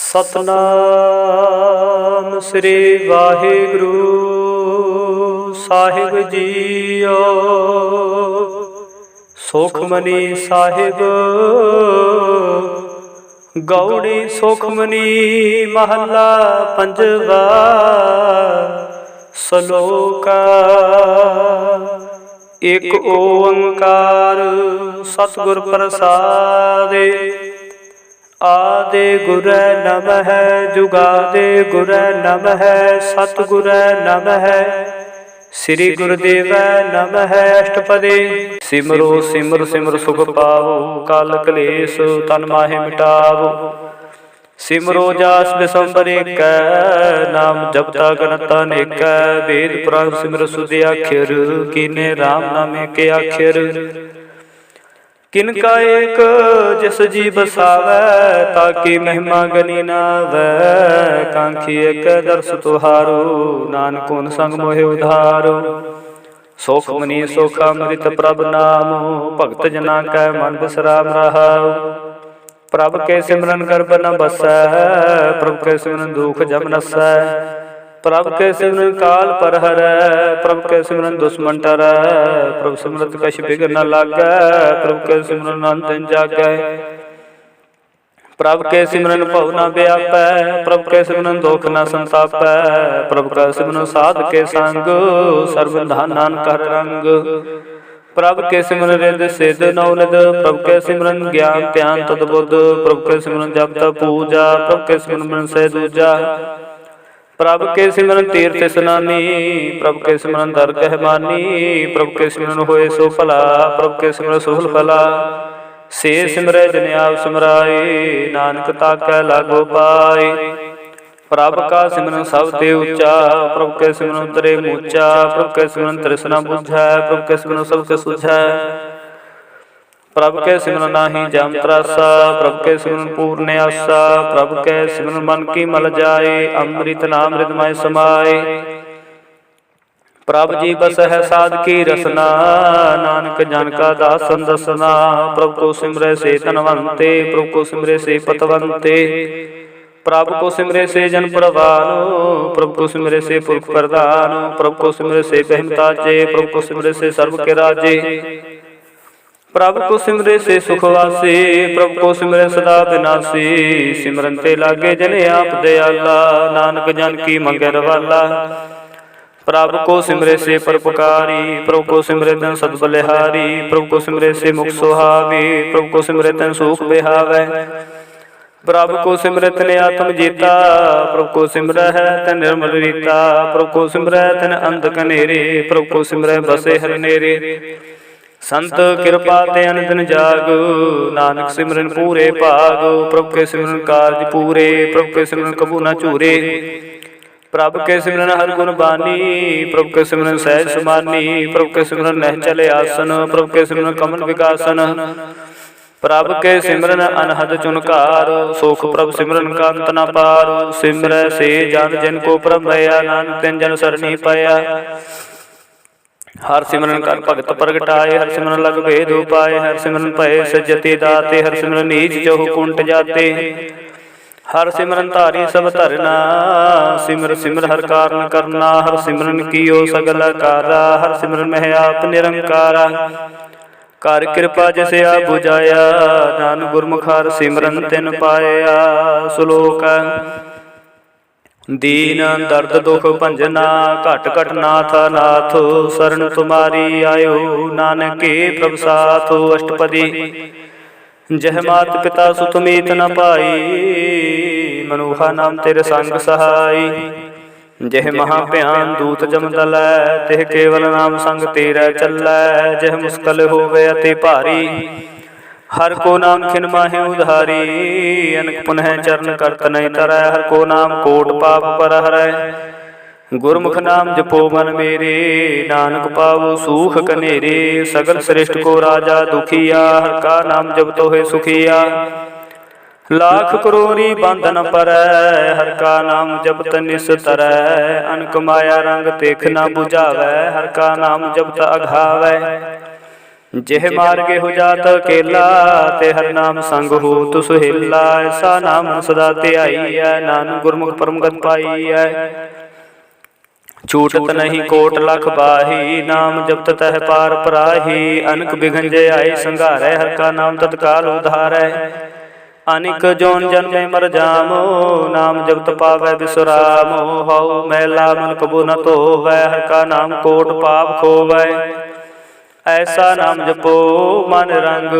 सतनाम श्री वाहिगुरु साहिब जीओ। सुखमनी साहिब गौड़ी सुखमनी महला पंजवा। सलोका एक ओंकार सतगुर प्रसादे। आदि गुरै नमः जुगादि गुरै नमः सतगुरै नमः श्री गुरुदेवै नमः। अष्टपदी सिमरो सिमर सिमर सुख पावो काल कलेश तन माहे मिटावो। सिमरो जास बिसंबर एकै नाम जपता गणता नेकै। वेद पुराण सिमर सुध आखिर कीने राम नामे के आखिर। किनका एक जिस जी बसावै ताकि महिमा गनी ना वै। कांखी एक दर्श तुहारो नानक उन संग मोहि उधारो। सुख मनी सुख अमृत प्रभ नाम भगत जना कै मन विश्राम रहाओ। प्रभ के सिमरन गर्भ न बसै प्रभ के सिमरन दुख जम नसै। प्रभ के सिमरन काल पर हरै प्रभ के सिमरन दुश्मन टरै। प्रभ सिमरत कछ बिघ्न न लागै प्रभ के सिमरन अनंत दिन जागै। प्रभ के सिमरन भव न व्यापै प्रभ के सिमरन दुख न संतापै। प्रभ का सिमरन साध के संग सर्व धान नानक हर रंग। प्रभ के सिमरन रिद सिद्ध नौनिध प्रभ के सिमरन ज्ञान ध्यान तद बुद्ध। प्रभ के सिमरन जप तप पूजा प्रभ के सिमरन मन से दूजा। प्रभ के सिमरन तीर्थ स्नानी प्रभ के सिमरन दरगह मानी। प्रभ के सिमरन होए सो भला प्रभ के सिमरन सफल फला। से सिमरै जिन आप सिमराए नानक ताकै लागो पाए। प्रभ का सिमरन सब ते ऊंचा प्रभ के सिमरन उतरे मूचा। प्रभ के सिमरन तृष्णा बुझै प्रभ के सिमरन सबके सुझै। प्रभ के सिमरन नाही जम त्रासा प्रभ के सिमरन पूर्ण आसा। प्रभ के सिमरन मन की मल जाए अमृत नाम हृदय समाए। प्रभ जी बस है साध की रसना नानक जन का दासन दसना। प्रभ को सिमरै से धनवंते प्रभ को सिमरै से पतवंते। प्रभ को सिमरै से जन प्रवानो प्रभ को सिमरै से पुरख प्रधान। प्रभ को सिमरै से बहमताजे प्रभ को सिमरै से सर्व के राजे। प्रभ को सिमरे से सुखवासी प्रभ को सिमरे सदा विनाशी। सिमरन ते लागे जने आप दयाला नानक जन की मंगे रवाला। प्रभ को सिमरे से परोपकारी प्रभ को सिमरे तन सद बलिहारी। प्रभ को सिमरे से मुख सुहावी प्रभ को सिमरे तन सुख बिहावै। प्रभ को सिमरे तन आत्म जीता प्रभ को सिमरै है तन निर्मल रीता। प्रभ को सिमरै तन अंध कनेरे प्रभ को सिमरै बसे हर नेरे। संत कृपा ते अनंदन जागो नानक सिमरन पूरे भागो। प्रभ के सिमरन कारज पूरे प्रभ के सिमरन कबू न चूरे। प्रभ के सिमरन हर गुण बानी प्रभ के सिमरन सहज समानी। प्रभ के सिमरन नह चले आसन प्रभ के सिमरन कमल विकासन। प्रभ के सिमरन अनहद चुनकार सुख प्रभ सिमरन का अंत न पार। सिमरै से जान जिन को प्रभ भया नानक तिन जन सरनी पाया। हर सिमरन कर भगत प्रगटाए हर सिमरन लग भेद उपाय। हर सिमरन भय सजते दाते हर सिमरन नीच जहु कुंट जाते। हर सिमरन धारी सब धरना सिमर सिमर हर कारण करना। हर सिमरन कियो सगल कारा हर सिमरन मह आप निरंकारा। कर कृपा जैसे आप बुझाया नानक गुरमुख हर सिमरन तिन पाया। श्लोक दीन दर्द दुख भंजना घट घट नाथ नाथ। शरण तुम्हारी आयो नानक के प्रभ साथ। अष्टपदी जह मात पिता सुत मीत न पाई मनुहा नाम तेरे संग सहाय। जह महाभयान दूत जम दलै तेह केवल नाम संग तेरा चलै। जह मुश्किल होवे अति भारी हर को नाम खिन माहि उधारी। अनक पुनः चरण करत नहीं तरੈ हर को नाम कोट पाप पर हरै। गुरमुख नाम जपो मन मेरे नानक पावो सूख कनेरे। सगल श्रेष्ठ को राजा दुखिया हर का नाम जप तो है सुखिया। लाख करोड़ी बंधन परੈ हर का नाम जपत निस तरੈ। अनक माया रंग देख न बुझावै हर का नाम जपत अघावै। जेह मार्गे हो जात अकेला, ते हर नाम संग हो तु सुहेला। ऐसा नाम सदा ध्याईਐ, नानक गुरमुख परमगत पाईਐ। छूटत नहीं कोट लख बाही, नाम जपत तह पार पराही। अनक बिघन जय आई संघारै, हर का नाम तत्काल उधारै। अनिक जोन जन्मे मर जामो, नाम जपत पावै बिसरामो। हऊ मैला मन कबू न धोवै, हर का नाम कोट पाप खोवै। ऐसा नाम जपो मन रंग,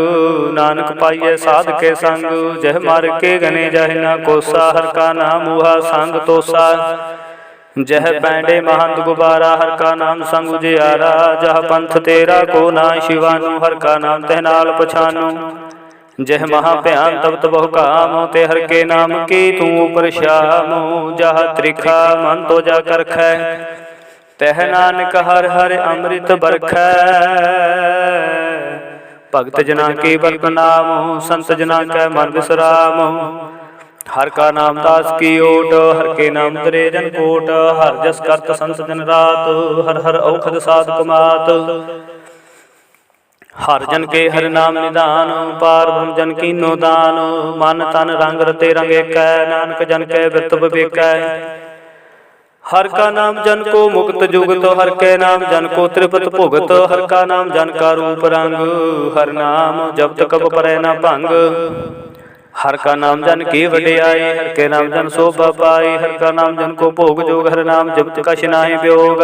नानक पाइयै साध के संग। जह मार के गने जाहि ना कोसा, हर का नाम उहा संग तोसा। जह पैंडे महंत गुबारा, हर का नाम संग उजियारा। जह पंथ तेरा को ना शिवानु, हर का नाम तह नाल पछानु। जह महाभयान तब बहु कामो, ते हर के नाम की तू ऊपर श्यामो। जह त्रिखा मन तो जा करखै, तह नानक हर हर अमृत बरखै। भगत जना की बरत नामो, संत जना कै मन विश्रामो। हर का नाम दास की ओट, हर के नाम दरे जन कोट। हर जस करत संत जन रात, हर हर औखद साध कमात। हर जन के हर नाम निदान, पार ब्रह्म जन कीनो दान। मन तन रंग रते रंग एकै, नानक जन कै बिरत विवेकै। हर का नाम जन को मुक्त जुगत, हर के नाम जन को त्रिपत भुगत। हर का नाम जन का रूप रंग, हर नाम जपत कब परै न भंग। हर का नाम जन की वडियाई, हर के नाम जन शोभा पाई। हर का नाम जन को भोग जोग, हर नाम जपत कछ नाहि वियोग।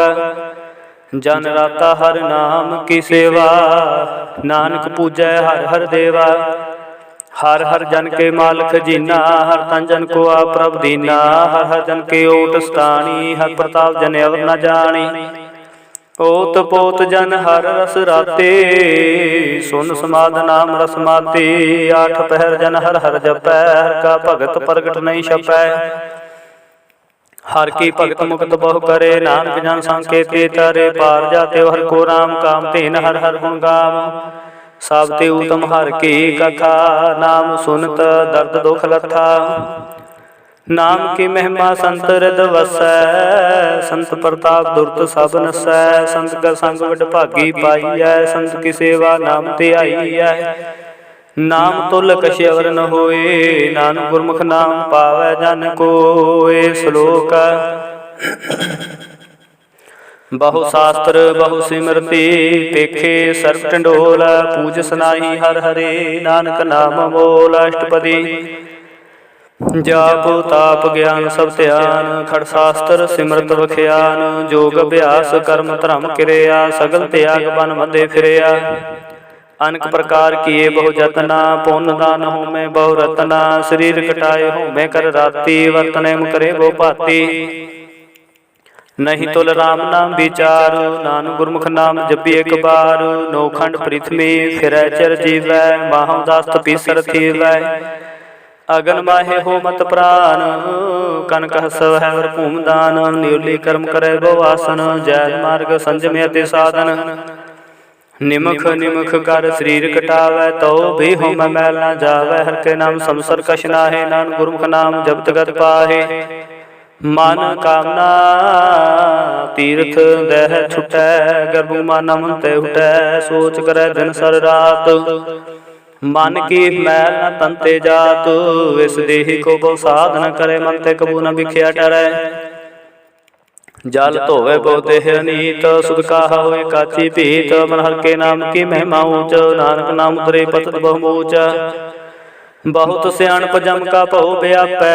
जन राता हर नाम की सेवा, नानक पूजै हर हर देवा। हर हर जन के मालक जीना, हर तन जन को आप प्रभ दीना। हर हर जन के ओट स्थानी, हर प्रताप जन अवर न जानी। ओत पोत जन हर रस राते, सुन समाध नाम रस माते। आठ पहर जन हर हर जपै, हर का भगत प्रगट नहीं छपै। हर की भगत मुक्त बहु करे, नानक जन संकेते तारे। पार जाते हर को राम, काम तेन हर हर गुण गाम। साबते उत्तम हर की कथा, नाम सुनत दर्द दुख लथा। नाम की महिमा संत हृदय वसै, संत प्रताप दुरत सब नसै। संत का संग वड भागी पाईऐ, संत की सेवा नाम ध्याईऐ। नाम तुल कछ अवर न होए, नानक गुरमुख नाम पावै जन कोय। श्लोक बहु शास्त्र बहु सिमरति, पेखे सर्व टंडोल। पूज सनाही हर हरे, नानक नाम मोल। अष्टपदी जाप ताप ज्ञान सब ध्यान, खड़ शास्त्र सिमरत बख्यान। जोग अभ्यास कर्म धर्म किरया, सगल त्याग बन मदे फिरया। अनेक प्रकार किए बहु जतना, पुण्य दान होमे बहु रतना। शरीर कटाए होमे कर राती, वर्तने करे बहु भांति। नहीं तुल राम नाम विचार, नानक गुरमुख नाम जपि एक बार। नौखंड पृथ्वी फिरै चिर जीवै, माहु दास तपीसर थीवै। अगन माहे हो मत प्राण, कनक हसव है और भूम दान। न्यूली कर्म करे बहुआसन, जैन मार्ग संजम अति साधन। निमख निमख कर शरीर कटावै, तो भी होम मैल न जावै। हर के नाम समसर कछ नाहि, नानक गुरमुख नाम जपत गत पाहे। मन कामना तीर्थ दह छुटै, गर्भ माना मन ते उठै। सोच करे दिन सर रात, मन की मैल न तंते जात। इस देहि को बहु साध न करे, मन ते कबू न बिख्या डरै। जल धोवे बहु देह अनीत, सुध काहा होए काची भीत। मन हर के नाम की महिमा ऊंच, नानक नाम उतरे पतत बहु मूच। बहुत सियाणप जम का भउ व्यापै,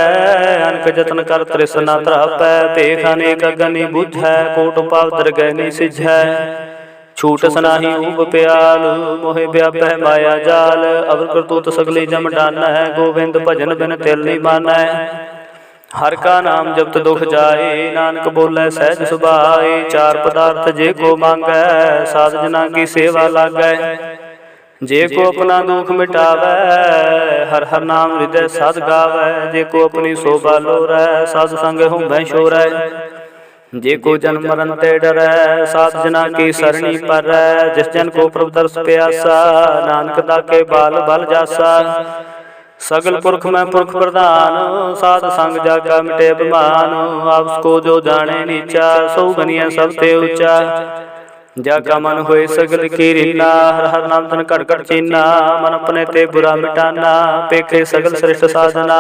अनक जतन कर तृष्णा तरापै। पेख अनेक अगनि बुझै, कोट पाव दरगहनी सिझै। छूट सनाही ऊब प्याल, मोहे व्यापै माया जाल। अवर करतूत सगली जम डानै, गोविंद भजन बिन तिल नी मानै। हर का नाम जपत दुख जाए, नानक बोलै सहज सुभाए। चार पदार्थ जे को मांगै, साध जना की सेवा लागै। जे को अपना दुख मिटावै, हर हर नाम हृदय साध गावै। जे को अपनी शोभा लोरै, साध संग होमै शोरै। जे को जन्म मरण ते डरै, साध जना की सरणी परै। जिस जन को प्रभु दर्श प्यासा, नानक दाके बाल बल जासा। सगल पुरख में पुरख प्रधान, साध संग जाका मिटे अभिमान। आपस को जो जाने नीचा, सौ गनिया सब ते ऊंचा। जाका मन होए सगल की रीना, हर हर नाम तन घट घट चीना। मन अपने ते बुरा मिटाना, पेखे सगल श्रेष्ठ साधना।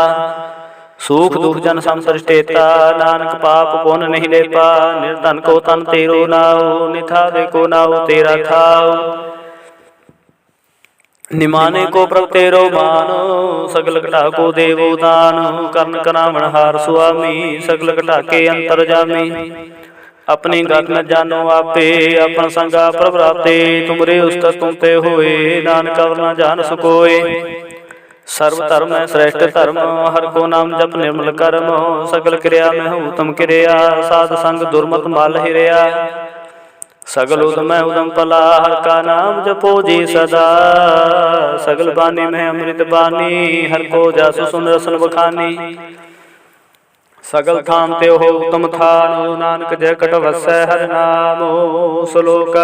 सुख दुख जन समसृष्टेता, नानक पाप पुन नहीं लेपा। निर्धन को तन तेरो नाओ, निथावे को नाओ तेरा थाओ। निमाने को प्रभ तेरो मान, सगल घटा को देवो दान। कर्ण करावण हार सुआमी, सगल घटा के अंतर जामी। अपनी गत न जानो आपे, अपन संगा प्रभ राते। तुमरे उस्तत तुम ते होए, नानक अवर न जान सकोए। सर्व धर्म है श्रेष्ठ धर्म, हर को नाम जप निर्मल कर्म। सगल क्रिया में उत्तम क्रिया, साध संग दुर्मत माल हिरिया। सगल उदम है उदम पला, हर का नाम जपो जी सदा। सगल बानी में अमृत बानी, हर को जासु सुन रसन बखानी। सगल थान ते हो उत्तम थान, नानक जय कट वसै हर नामो। श्लोक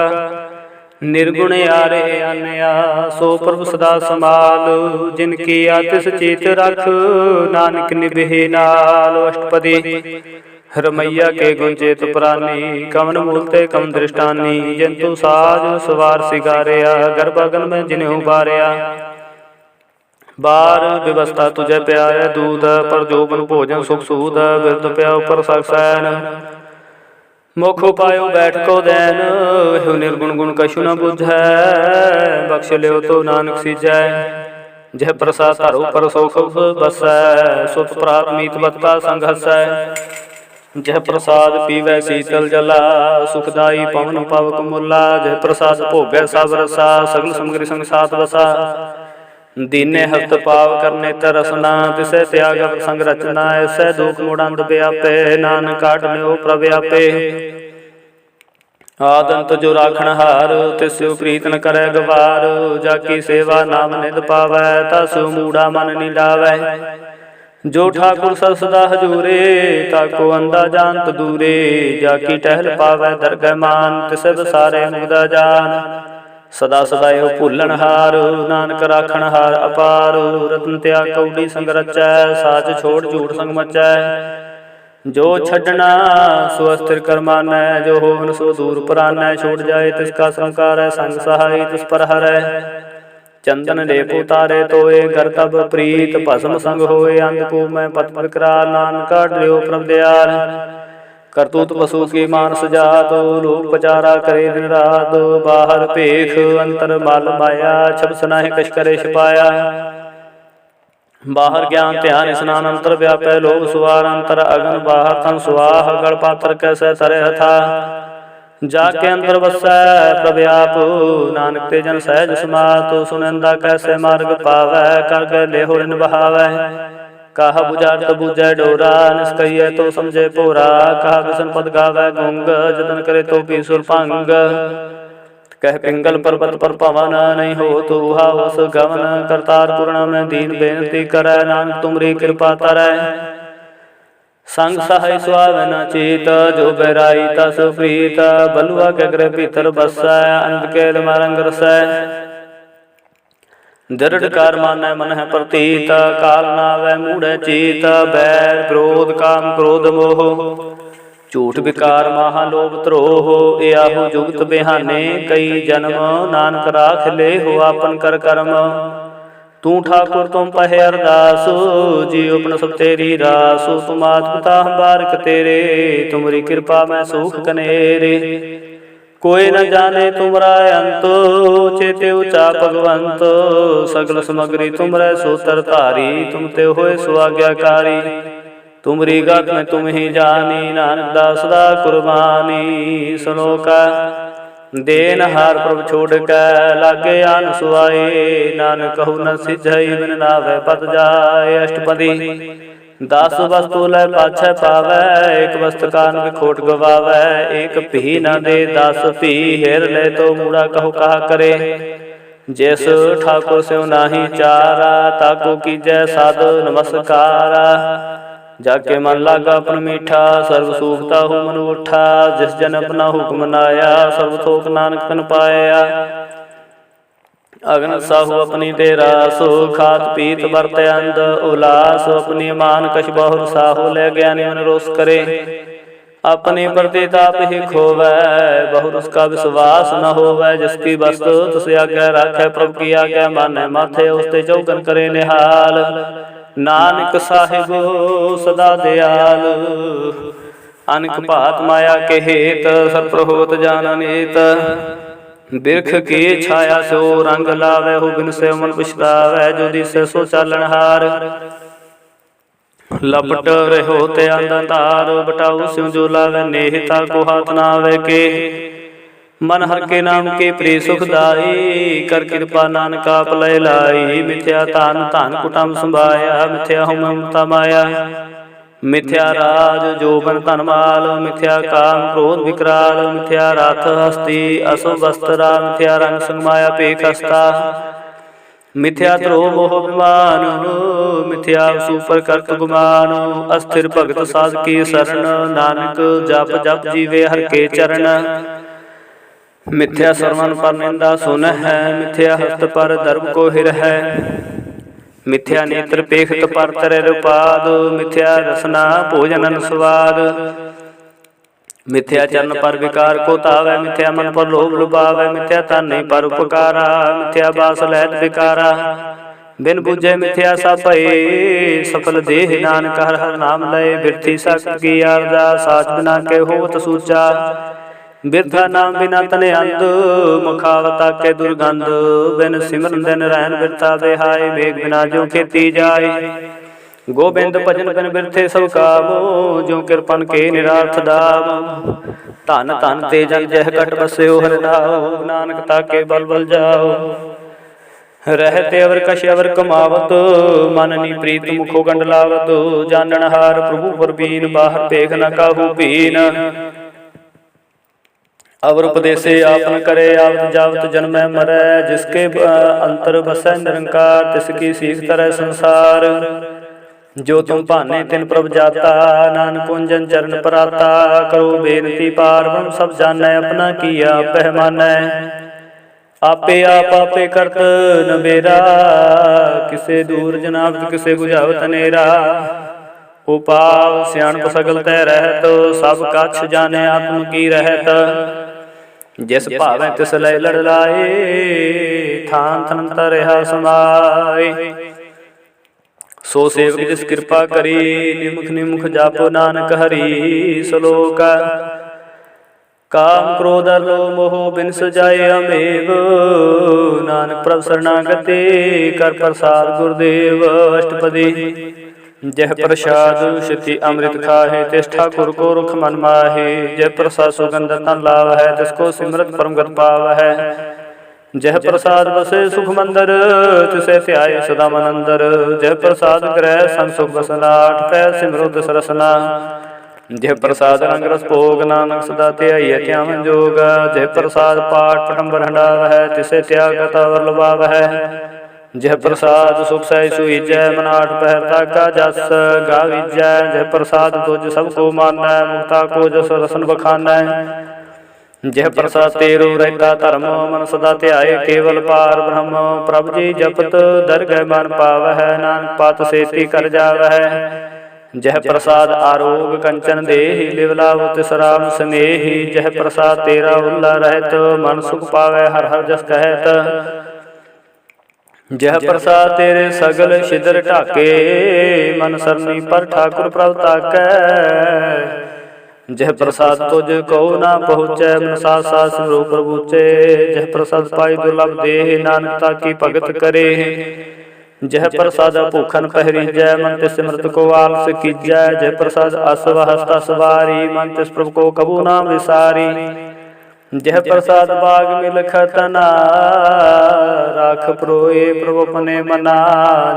निर्गुण यारे आनया, सो प्रभु सदा समाल। जिनकी आतिश चीत रख, नानक निभे नाल। अष्टपदी रमैया के गुण चेत प्राणी, कवन मूलते कवन दृष्टानी। जंतु साज सवार सिगारिया, गर्भ अगन में जिन्हें उबारिया। बार व्यवस्था तुझे प्यारे दूध, पर जोबन भोजन सुख सूद। बिरद प्याऊ पर सकसैन, मुख उपायो बैठ को दैन। ह्यो निर्गुण गुण कछु न बुझै, बख्श लियो तो नानक सिजै। जह प्रसाद धरो पर सोख बसै, सुत प्रात मीत बत्ता संग हसै। जह प्रसाद पीवै शीतल जला, सुखदाई पवन पवक मुला। जह प्रसाद भोगै सब रसा, सगल समग्री संग साथ बसा। दीने हस्त पाव करने तरसना, तिसै त्याग संग रचना। ऐसै दुख मुड़ंद व्यापे, नानक काट लियो प्रभ आपे। आदंत जो राखण हार, तिस्यो प्रीत न करे गवार। जाकी सेवा नाम निध पावै, तस्यो मूढ़ा मन नि लावै। जो ठाकुर सर सदा हजूरे, ताको अंधा जानत दूरे। जाकी टहल पावै दरगह मान, तिसै बसारे मुग्धा जान। सदा सदा यो भूलन हार, नानक राखण हार अपार। रतन त्याग कौड़ी संग रचै, साच छोड़ झूठ संग मचै। जो छड़ना सो अस्थिर कर मानै, जो होवन सो दूर परानै। छोड़ जाए तिसका संकार, संग सहाय तिस पर हरै। चंदन लेप उतारे तोए, घर तब प्रीत भस्म संग होए। अंधकूप में पत विकराल, नानक काट लियो प्रभ दयाल। करतूत पशु की मानस जात, लोक पचारा करे दिन रात। बाहर पेख अंतर माल माया, छब सनाहि कछ करे छिपाया। बाहर ज्ञान ध्यान स्नान, अंतर व्यापै लोभ सुवार। अंतर अगन बाहर तन सुवाह, गढ़ पात्र कैसे तरे था। जाके अंतर बसै प्रभ आप, नानक ते जन सहज समात। सुनंदा कैसे मार्ग पावै, कर गए ले हो इन बहावै। कहा बुझारत बुझै डोरा, निष्कहिए तो समझे पोरा। कहा विषण पद गावै गुंग, जतन करे तो भी सुर भंग। कह पिंगल पर्वत पर पवन, नहीं हो तो हावस गवन। करतार पूर्ण में दीन बेनती करै, नानक तुमरी कृपा तरै। संग सहाय सुहावे न चीत, जो बैराई तस प्रीत। बलुआ के गृह भीतर बसै, अंध के रंग रसै। दृढ़ कार मानै मन है प्रतीत, काल नावै मूढ़ चीत। बैर क्रोध काम क्रोध मोह, झूठ विकार महालोभ त्रोह। याहू जुगत बिहाने, कई जन्म नानक राख ले हो आपन कर कर्म। तू ठाकुर तुम पहे अरदास, जियो अपन सब तेरी रास। तुम आद पिता हम बारिक तेरे, तुमरी कृपा में सुख कनेरे। कोई न जाने तुमरा अंत, चेते ऊचा भगवंत। सगल समग्री तुमरे सोतर धारी, तुम ते होए सुआज्ञाकारी। तुमरी गत में तुम ही जानी, नानक दास दा कुर्बानी। श्लोका देन हार प्रभ छोड़ के, लागे आन सुआए। नानक कहु न सिझई, बिन नावे पत जाए। अष्टपदी दास वस्तु लै पाछै पावै, एक वस्तु कान विखोट गवावै। एक भी न दे दास भी, हेर ले तो मूढ़ा कहु कहा करे। जैस ठाकुर स्यो नाही चारा, ताको कीजै साध नमस्कारा। जाके मन लागा अपन मीठा, सर्व सुखता हो मन उठा। जिस जन अपना हुक्म मनाया, सर्व थोक नानक तन पाया। अग्न साहु अपनी डेरा, सो खात पीत बरत अंध उलास। अपनी मान कछ बहुर साहु, ले ज्ञानी मन रोष करे। अपने प्रताप ही खोवै, बहु उसका विश्वास न होवै। जिसकी वस्तु तुस आज्ञा राखै, प्रभु की आज्ञा मानै माथे। उसते चौगन करे निहाल, नानक साहिब सदा दयाल। अनक भात माया के हेत, सतपुर होत जान अनेत। बिरख की छाया सो रंग लावै, हो बिन से मन बिछलावै। जो दिसे सो चालनहार, लपट रहो ते अंधार। बटाऊ स्यों जो लावै नेहता, को हाथ ना आवे के। मन हर के नाम के प्रिय सुखदाई, कर कृपा नानक आप लय लाई। मिथ्या तान धान कुटुंब संभाया, मिथ्या हुम ममता माया। मिथ्या राज जोबन धन माल, मिथ्या काम क्रोध विकराल। मिथ्या रथ हस्ती अशुभ वस्त्रा, मिथ्या रंग संग माया पेख हस्ता। मिथ्या द्रोह मोह अभिमान, मिथ्या सुपर करत गुमान। अस्थिर भगत साध की शरण, नानक जप जप जीवे हर के चरण। मिथ्या श्रवण पर निंदा सुन है, मिथ्या हस्त पर धर्म को हिर है। मिथ्या नेत्र पेखत पर तरे रुपाद, मिथ्या रसना भोजन स्वाद। मिथ्या चरण पर विकार को तावै, मिथ्या मन पर लोभ लुभावै। मिथ्या तन नहीं पर उपकारा, मिथ्या बास लहत विकारा। बिन बुझे मिथ्या सा भय, सफल देह नानक हर हर नाम लय। बिरथी शक्ति की आरजा, साच बिना के होत सूचा। बिरथा नाम बिना तने अंध, मुखावता के दुर्गंध। बिन सिमरन दिन रहन बिरथा बेहाय, मेघ बिना जो खेती जाय। गोबिंद भजन बिन बिरथे सब कामो, जो कृपन के निरार्थ दाम। धन धन ते जन जह कट बस्यो हर नाम, नानक ताके बल बल जाओ। रहते अवर कश अवर कमावत, मन नी प्रीत मुखो गंड लावत। जानन हार प्रभु परबीन, बाहर पेख न काहू पीन। अवर उपदेशे आपन करे, आवत जावत जन्मै मरै। जिसके अंतर बसै निरंकार, तिसकी सीख तरह संसार। जो तुम भाने तिन प्रभ जाता, नानक कुंजन चरण पराता। करो बेनती पार ब्रह्म सब जानै, अपना किया पहमानै। आपे आप आपे करत नबेरा, किसे दूर जनावत किसे बुझावत नेरा। उपाव सियाणप सगल तै रहत, सब कछ जाने आत्म की रहत। जिस भावै तिस लय लड़ लाए, थान तन रहा समाए। सो सेवक जिस कृपा करी, निमुख निमुख जापो नानक हरि। सलोक काम क्रोध लो मोह बिन सजाए अमेव। नानक प्रभ शरणागति, कर प्रसाद गुरुदेव। अष्टपदी जह प्रसाद शिति अमृत खाहे, तिस ठाकुर को रुख मन माहे। जह प्रसाद सुगंध तन लाव है, तिसको सिमरत परम गत पाव है। जह प्रसाद बसे सुख मंदर, तिसे ध्याये सदा मन अंदर। जह प्रसाद ग्रह संग सुख बसना, आठ पैर सिमरो दस रसना। जह प्रसाद रंग रस भोग, नानक सदा ध्याइयै ध्यान जोग। जह प्रसाद पाठ पटम्बर हंडाव है, तिसे त्याग तवर लुभाव है। जह प्रसाद सुख सह सुईजै, मन आठ पहर ताका जस गाविजै। जह प्रसाद तुझ सबको मानै, मुक्ता को जस रसन बखानै। जह प्रसाद तेरो रहता धर्म, मन सदा ध्याये केवल पार ब्रह्म। प्रभु जी जपत दरगह मन पावै, नानक पात सेती कर जावै। जह प्रसाद आरोग कंचन देहि, लिव लाभ तिस राम स्नेहि। जह प्रसाद तेरा उल्ला रहत, मन सुख पावै हर हर जस कहत। जह प्रसाद तेरे सगल छिद्र ढाके, मन सरनी पर ठाकुर प्रभ ताकै। जह प्रसाद तुझ कहो ना पहुँचै, मन साथ साथ सिमरो प्रभुचे। जह प्रसाद पाई दुर्लभ देह, नानक ताकी भगत करे। जह प्रसाद भूखन पहरीजै, मन तिस सिमरत को आलस कीजै। जह प्रसाद असव हस्ता सवारी, मन तिस प्रभु को कबू ना विसारी। जह प्रसाद बाग मिलखत ना, राख प्रोए प्रभु अपने मना।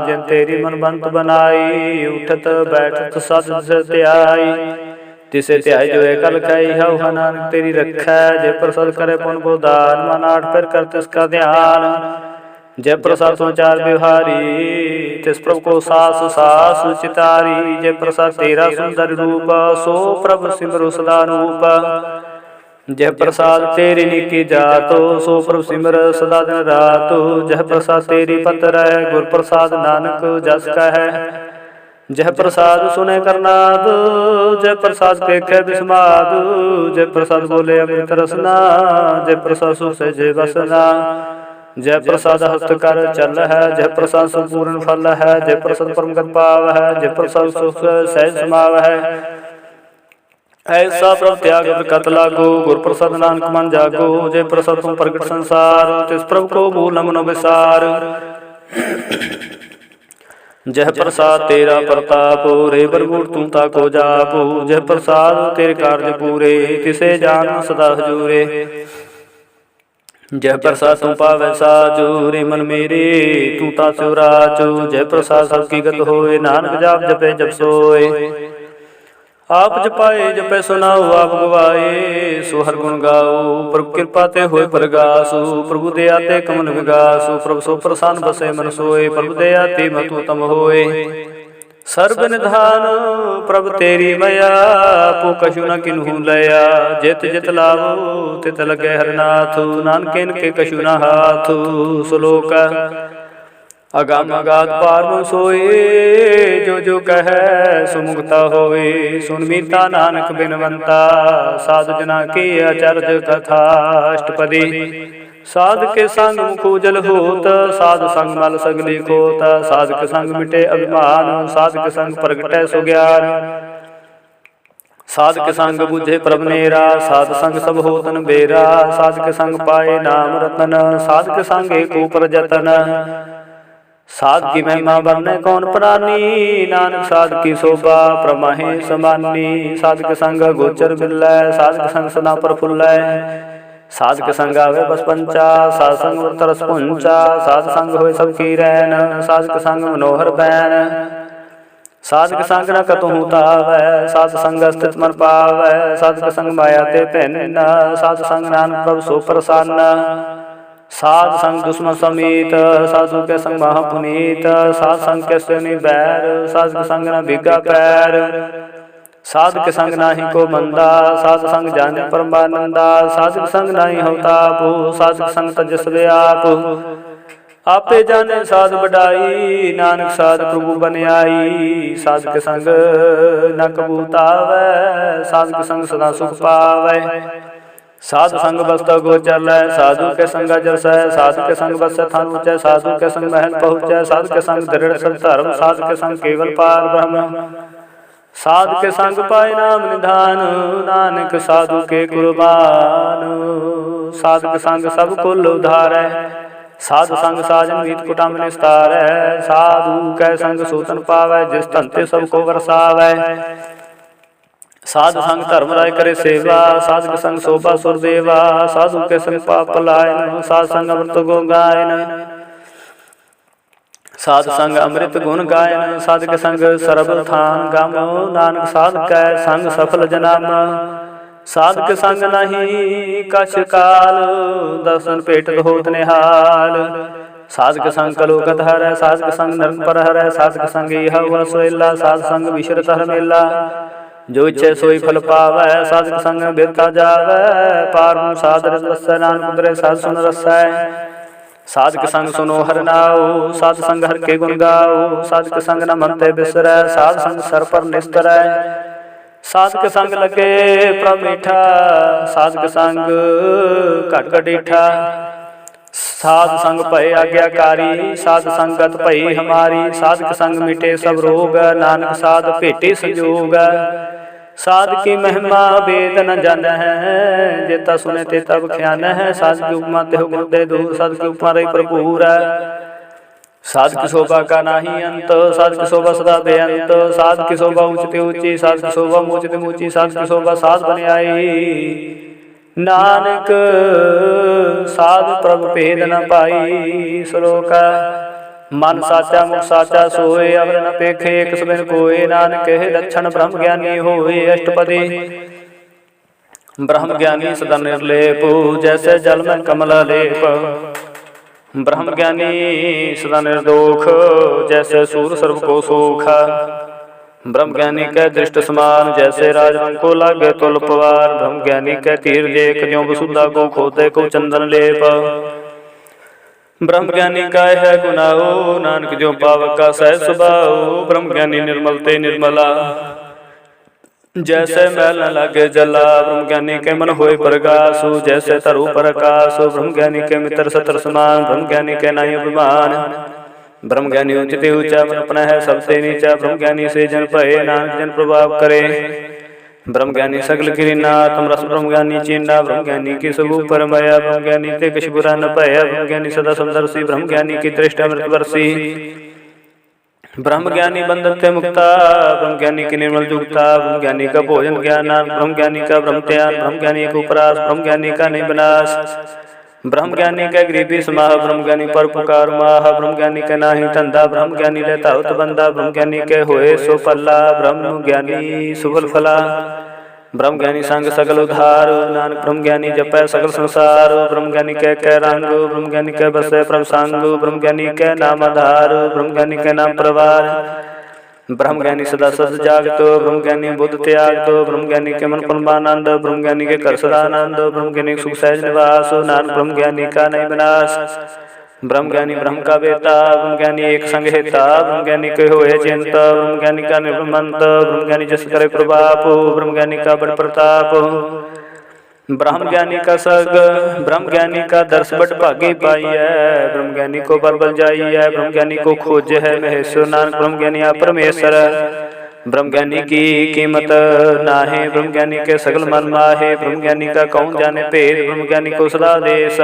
जिन तेरी मन बंत बनाई, उठत बैठत सद त्याई। तिसे त्याय जो है कल खाई हव, नानक तेरी रखै। जय प्रसाद करे पुन बोधान, मन आठ पर कर तिसका ध्यान। जय प्रसाद तो चार बिहारी, तिस प्रभु को सास सास चितारी। जय प्रसाद तेरा सुंदर रूप, सो प्रभु सिमरु सदा रूप। जय प्रसाद तेरी निकी जातो, सो प्रभु सिमर सदा दिन रातो। जय प्रसाद तेरी पत्र है, गुर प्रसाद नानक जस कह। जह प्रसाद सुने करनाद, जय प्रसाद पेखे बिस्माद, जय प्रसाद बोले अमृत रसना, जय प्रसाद सुसे जय बसना, जय प्रसाद हस्त कर चल है, जय प्रसाद संपूर्ण फल है, जय प्रसाद परम गत पाव है, जय प्रसाद सुख सहज समाव है। ऐसा प्रभ त्याग प्रकट लागो, गुर प्रसाद नानक मन जागो, जय प्रसाद तुम प्रगट संसार, तिस प्रभु को भूल न मनो विसार। जय प्रसाद तेरा प्रताप, रे बरगुर तू ताको जापो, जय प्रसाद तेरे कार्य पूरे, तिसे जान सदा हजूरे। जय प्रसाद तू पावै साजो, रे मन मेरे तू ता राजो, जय प्रसाद सबकी गत होए, नानक जाप जपे जप सोए। आप जपाए जपे सुनाओ, आप गवाए सो हर गुण गाओ, प्रभु कृपा ते होए परगासु, प्रभु दया ते कमल विगासु, प्रभु सो प्रसन्न बसे मन सोए, प्रभु दया ते महतु तम होए। सर्व निधान प्रभु तेरी मया, पो कछु न किन्हू लया, जित जित लावो तित लगे हरनाथु, नानक के कछु न हाथु। श्लोक अगम अगाध पार सोए, जो जो कह सुमुक्ता होए, सुन मीता नानक बिनवंता, साधु जना की अचरज कथा। अष्टपदी साध के संग मुख उजल होत, साध संग मल सगली खोत, साध के संग मिटे अभिमान, साध के संग प्रगटै सुज्ञान, साध के संग बुझे प्रभ नेरा, साध संग सब होतन बेरा, साध के संग पाए नाम रतन, साध के संग एक ऊपर जतन। साध की महिमा वर्णय कौन प्राणी, नानक साध की शोभा प्रमाहे समानी, साध के संग गोचर मिलय, साध के संग सदा प्रफुल्लय, साध के संग आवे बस पंचा, साध संग तरस पुंचा, साध संग होए सबकी रैन, साध के संग मनोहर बैन, साध के संग न कतहु तावै, साध संग स्थित मन पावै, साध के संग माया ते पहनना, साध संग नानक प्रभु सो प्रसन्न, साध संग दुश्मन समीत, साधु के संग महापुनीत, साध संग के श्रेणी बैर, साध के संग न बिगा पैर, साध के संग नाही को मंदा, साध संग जाने परमानंदा, साध के संग नाही होता पू, साध के संग तजस व्याप, आपे जाने साध बढ़ाई, नानक साध प्रभु बन आई, साध के संग न कबूतावै, साध के संग सदा सुख पावै, साधु संग बस्त गोचर, साधु के संग जस, साधु के संग बस थान ऊंचे, साधु के संग महल पहुँचे, साधु के संग दृढ़ सब धर्म, साधु के संग केवल पार ब्रह्म, साधु के संग पाए नाम निधान, नानक साधु के कुर्बान, साधु के संग सब कुल उधारै, साधु संग साजन मीत कुटुंब निस्तारै, साधु के संग सूतन पावै, जिस तंते सबको बरसावै, साधु संग धर्म राय करे सेवा, साधु के संग शोभा सुरदेवा, साधु के संग पाप पलायन, साधु संग अमृत गुण गायन, साधु संग अमृत गुण गायन, साधु के संग सरब थान गामो, नानक साधु के संग सफल जनाम, साधु के संग नहीं कछ काल, दर्शन पेटत होत निहाल, साधु के संग कलोकत हरै, साधु के संग नरक पर हरै, साधु के संग यह हुआ सोइला, साधु संग विशरत हर मेला, जो इच्छे सोई फल पावै, साधु के संग बिरता जावै, पार साध रस रसै, नानक उतरै साधु सुन रसै, साधु के संग सुनो हर नाओ, साधु संग हर के गुण गाओ, साधु के संग न मनते बिसरै, साधु संग सर पर निस्तरै, साधु के संग लगे प्रभ मीठा, साधु के संग घट घट ईठा, साधु संग भय आज्ञाकारी, साधु संगत भई हमारी, साधु के संग मिटे सब रोग, नानक साधु भेटे संजोग, साधु की महिमा वेद न जान है, जेता सुने ते तब ख्यान है, साधु की उपमा ते हो गुरुदे दूर, साधु की उपमा रही प्रभुर, साधु की शोभा का नाही अंत, साधु की शोभा सदा बेअंत, साधु की शोभा ऊंचते ऊंची, साधु की शोभा ऊंचते ऊंची, साधु की शोभा साध बन आई, नानक साधु प्रभु भेद न पाई। श्लोक मन साचा मुख साचा सोए, अवर न पेखे एक सबिन कोय, नानक कहे लक्षण ब्रह्म ज्ञानी होए। अष्टपदी ब्रह्म ज्ञानी सदा निर्लेप, जैसे जल में कमल लेप, ब्रह्म ज्ञानी सदा निर्दोष, जैसे सूर्य सर्व को सूख, ब्रह्म ज्ञानी के दृष्ट समान, जैसे राजरंग को लागे तुल पवार, ब्रह्म ज्ञानी के तीर देख ज्यों वसुधा को खोते को चंदन लेप, ब्रह्म ज्ञानी काय है गुनाहो, नानक जो पावक का सहज स्वभाव। ब्रह्म ज्ञानी निर्मल ते निर्मला, जैसे मैल न लागे जला। ब्रह्म ज्ञानी के मन होए प्रकाशु, जैसे तरु प्रकाश। ब्रह्म ज्ञानी के मित्र सतर समान, ब्रह्म ज्ञानी के नाई अभिमान। ब्रह्म ज्ञानी उचित ऊंचा, मन अपना है सबसे नीचा। ब्रह्म ज्ञानी से जन भये, नानक जन प्रभाव करे। ब्रह्म ज्ञानी सकल गिरिना, तुम रस ब्रह्म ज्ञानी चीना। ब्रह्म ज्ञानी की सब ऊपर माया, ब्रह्म ज्ञानी ते कुछ बुरा न पाया। ब्रह्म ज्ञानी सदा समदर्शी, ब्रह्म ज्ञानी की दृष्टि अमृत वर्षी। ब्रह्म ज्ञानी बंधते मुक्ता, ब्रह्म ज्ञानी की निर्मल जुगता। ब्रह्म ज्ञानी का भोजन ज्ञान, ब्रह्म ज्ञानी का ब्रह्म त्यान। ब्रह्म ज्ञानी का उपरास, ब्रह्म ज्ञानी का नहीं विनाश। ब्रह्म ज्ञानी का गरीबी समाह, ब्रह्म ज्ञानी पर पुकार माह। ब्रह्म ज्ञानी का नाही धंधा, ब्रह्म ज्ञानी लेता उत बंदा। ब्रह्म ज्ञानी के होए सो पल्ला, ब्रह्म ज्ञानी सुफल फला। ब्रह्म ज्ञानी संग सकल उधार, नानक ब्रह्म ज्ञानी जपै सकल संसार। ब्रह्म ज्ञानी के रंग, ब्रह्म ज्ञानी के बसे प्रभ संग। ब्रह्म ज्ञानी के नाम आधार, ब्रह्म ज्ञानी के नाम प्रवार। ब्रह्म ज्ञानी सदा सद जागतो, ब्रह्म ज्ञानी बुद्ध त्याग तो। ब्रह्म ज्ञानी के मन परमानंद, ब्रह्म ज्ञानी के कर सदानंद। ब्रह्म ज्ञानी सुख सहज निवास, नानक ब्रह्म ज्ञानी का नहीं विनाश। ब्रह्म ज्ञानी ब्रह्म का बेता, ब्रह्म ज्ञानी एक संग हेता। ब्रह्म ज्ञानी के होए चिंता, ब्रह्म ज्ञानी का निर्मंत। ब्रह्म ज्ञानी जस करे प्रभाप, ब्रह्म ज्ञानी का बड़ प्रताप। ब्रह्म ज्ञानी का सग, ब्रह्म ज्ञानी का दर्श बड़ भागी पाई है। ब्रह्म ज्ञानी को बल जाई है, ब्रह्म ज्ञानी को खोज है महेश्वर। नानक ब्रह्म ज्ञानी आप परमेश्वर। ब्रह्म ज्ञानी की कीमत नाहे, ब्रह्म ज्ञानी के सगल मन माहे। ब्रह्म ज्ञानी का कौन जाने भेद, ब्रह्म ज्ञानी को सदा देश।